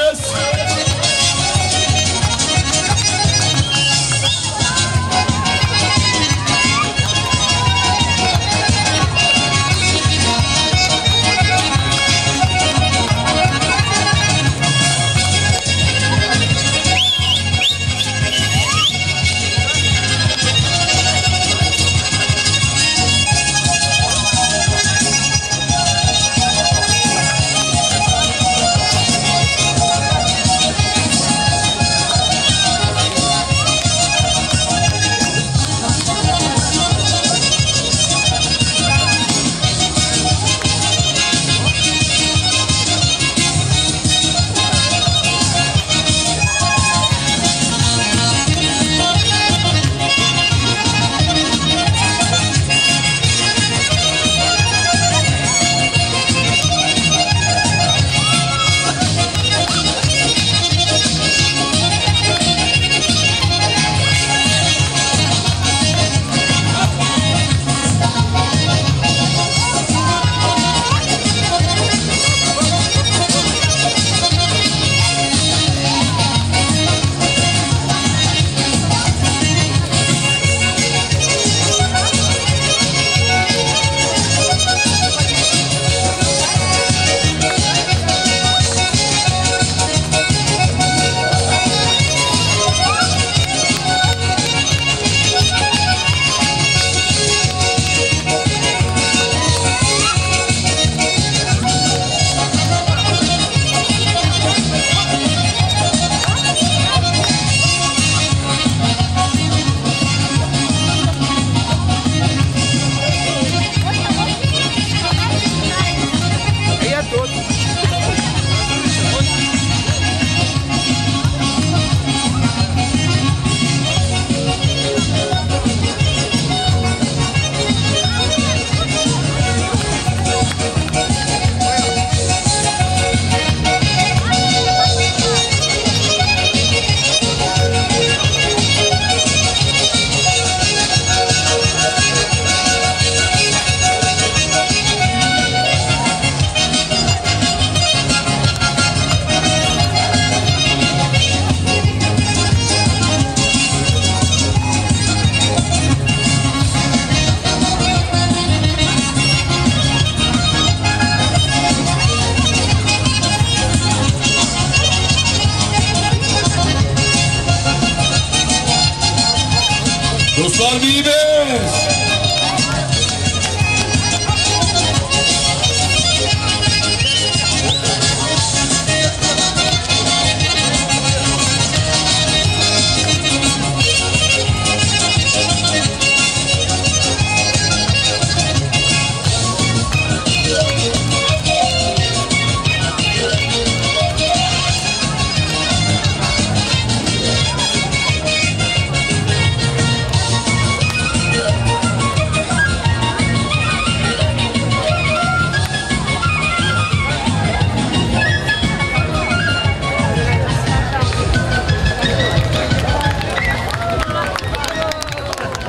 Dostlar biyimiz.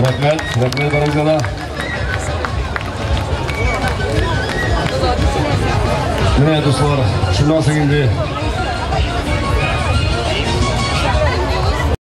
Рахмет, барыңызға. Міне, достар, шындан сәгенде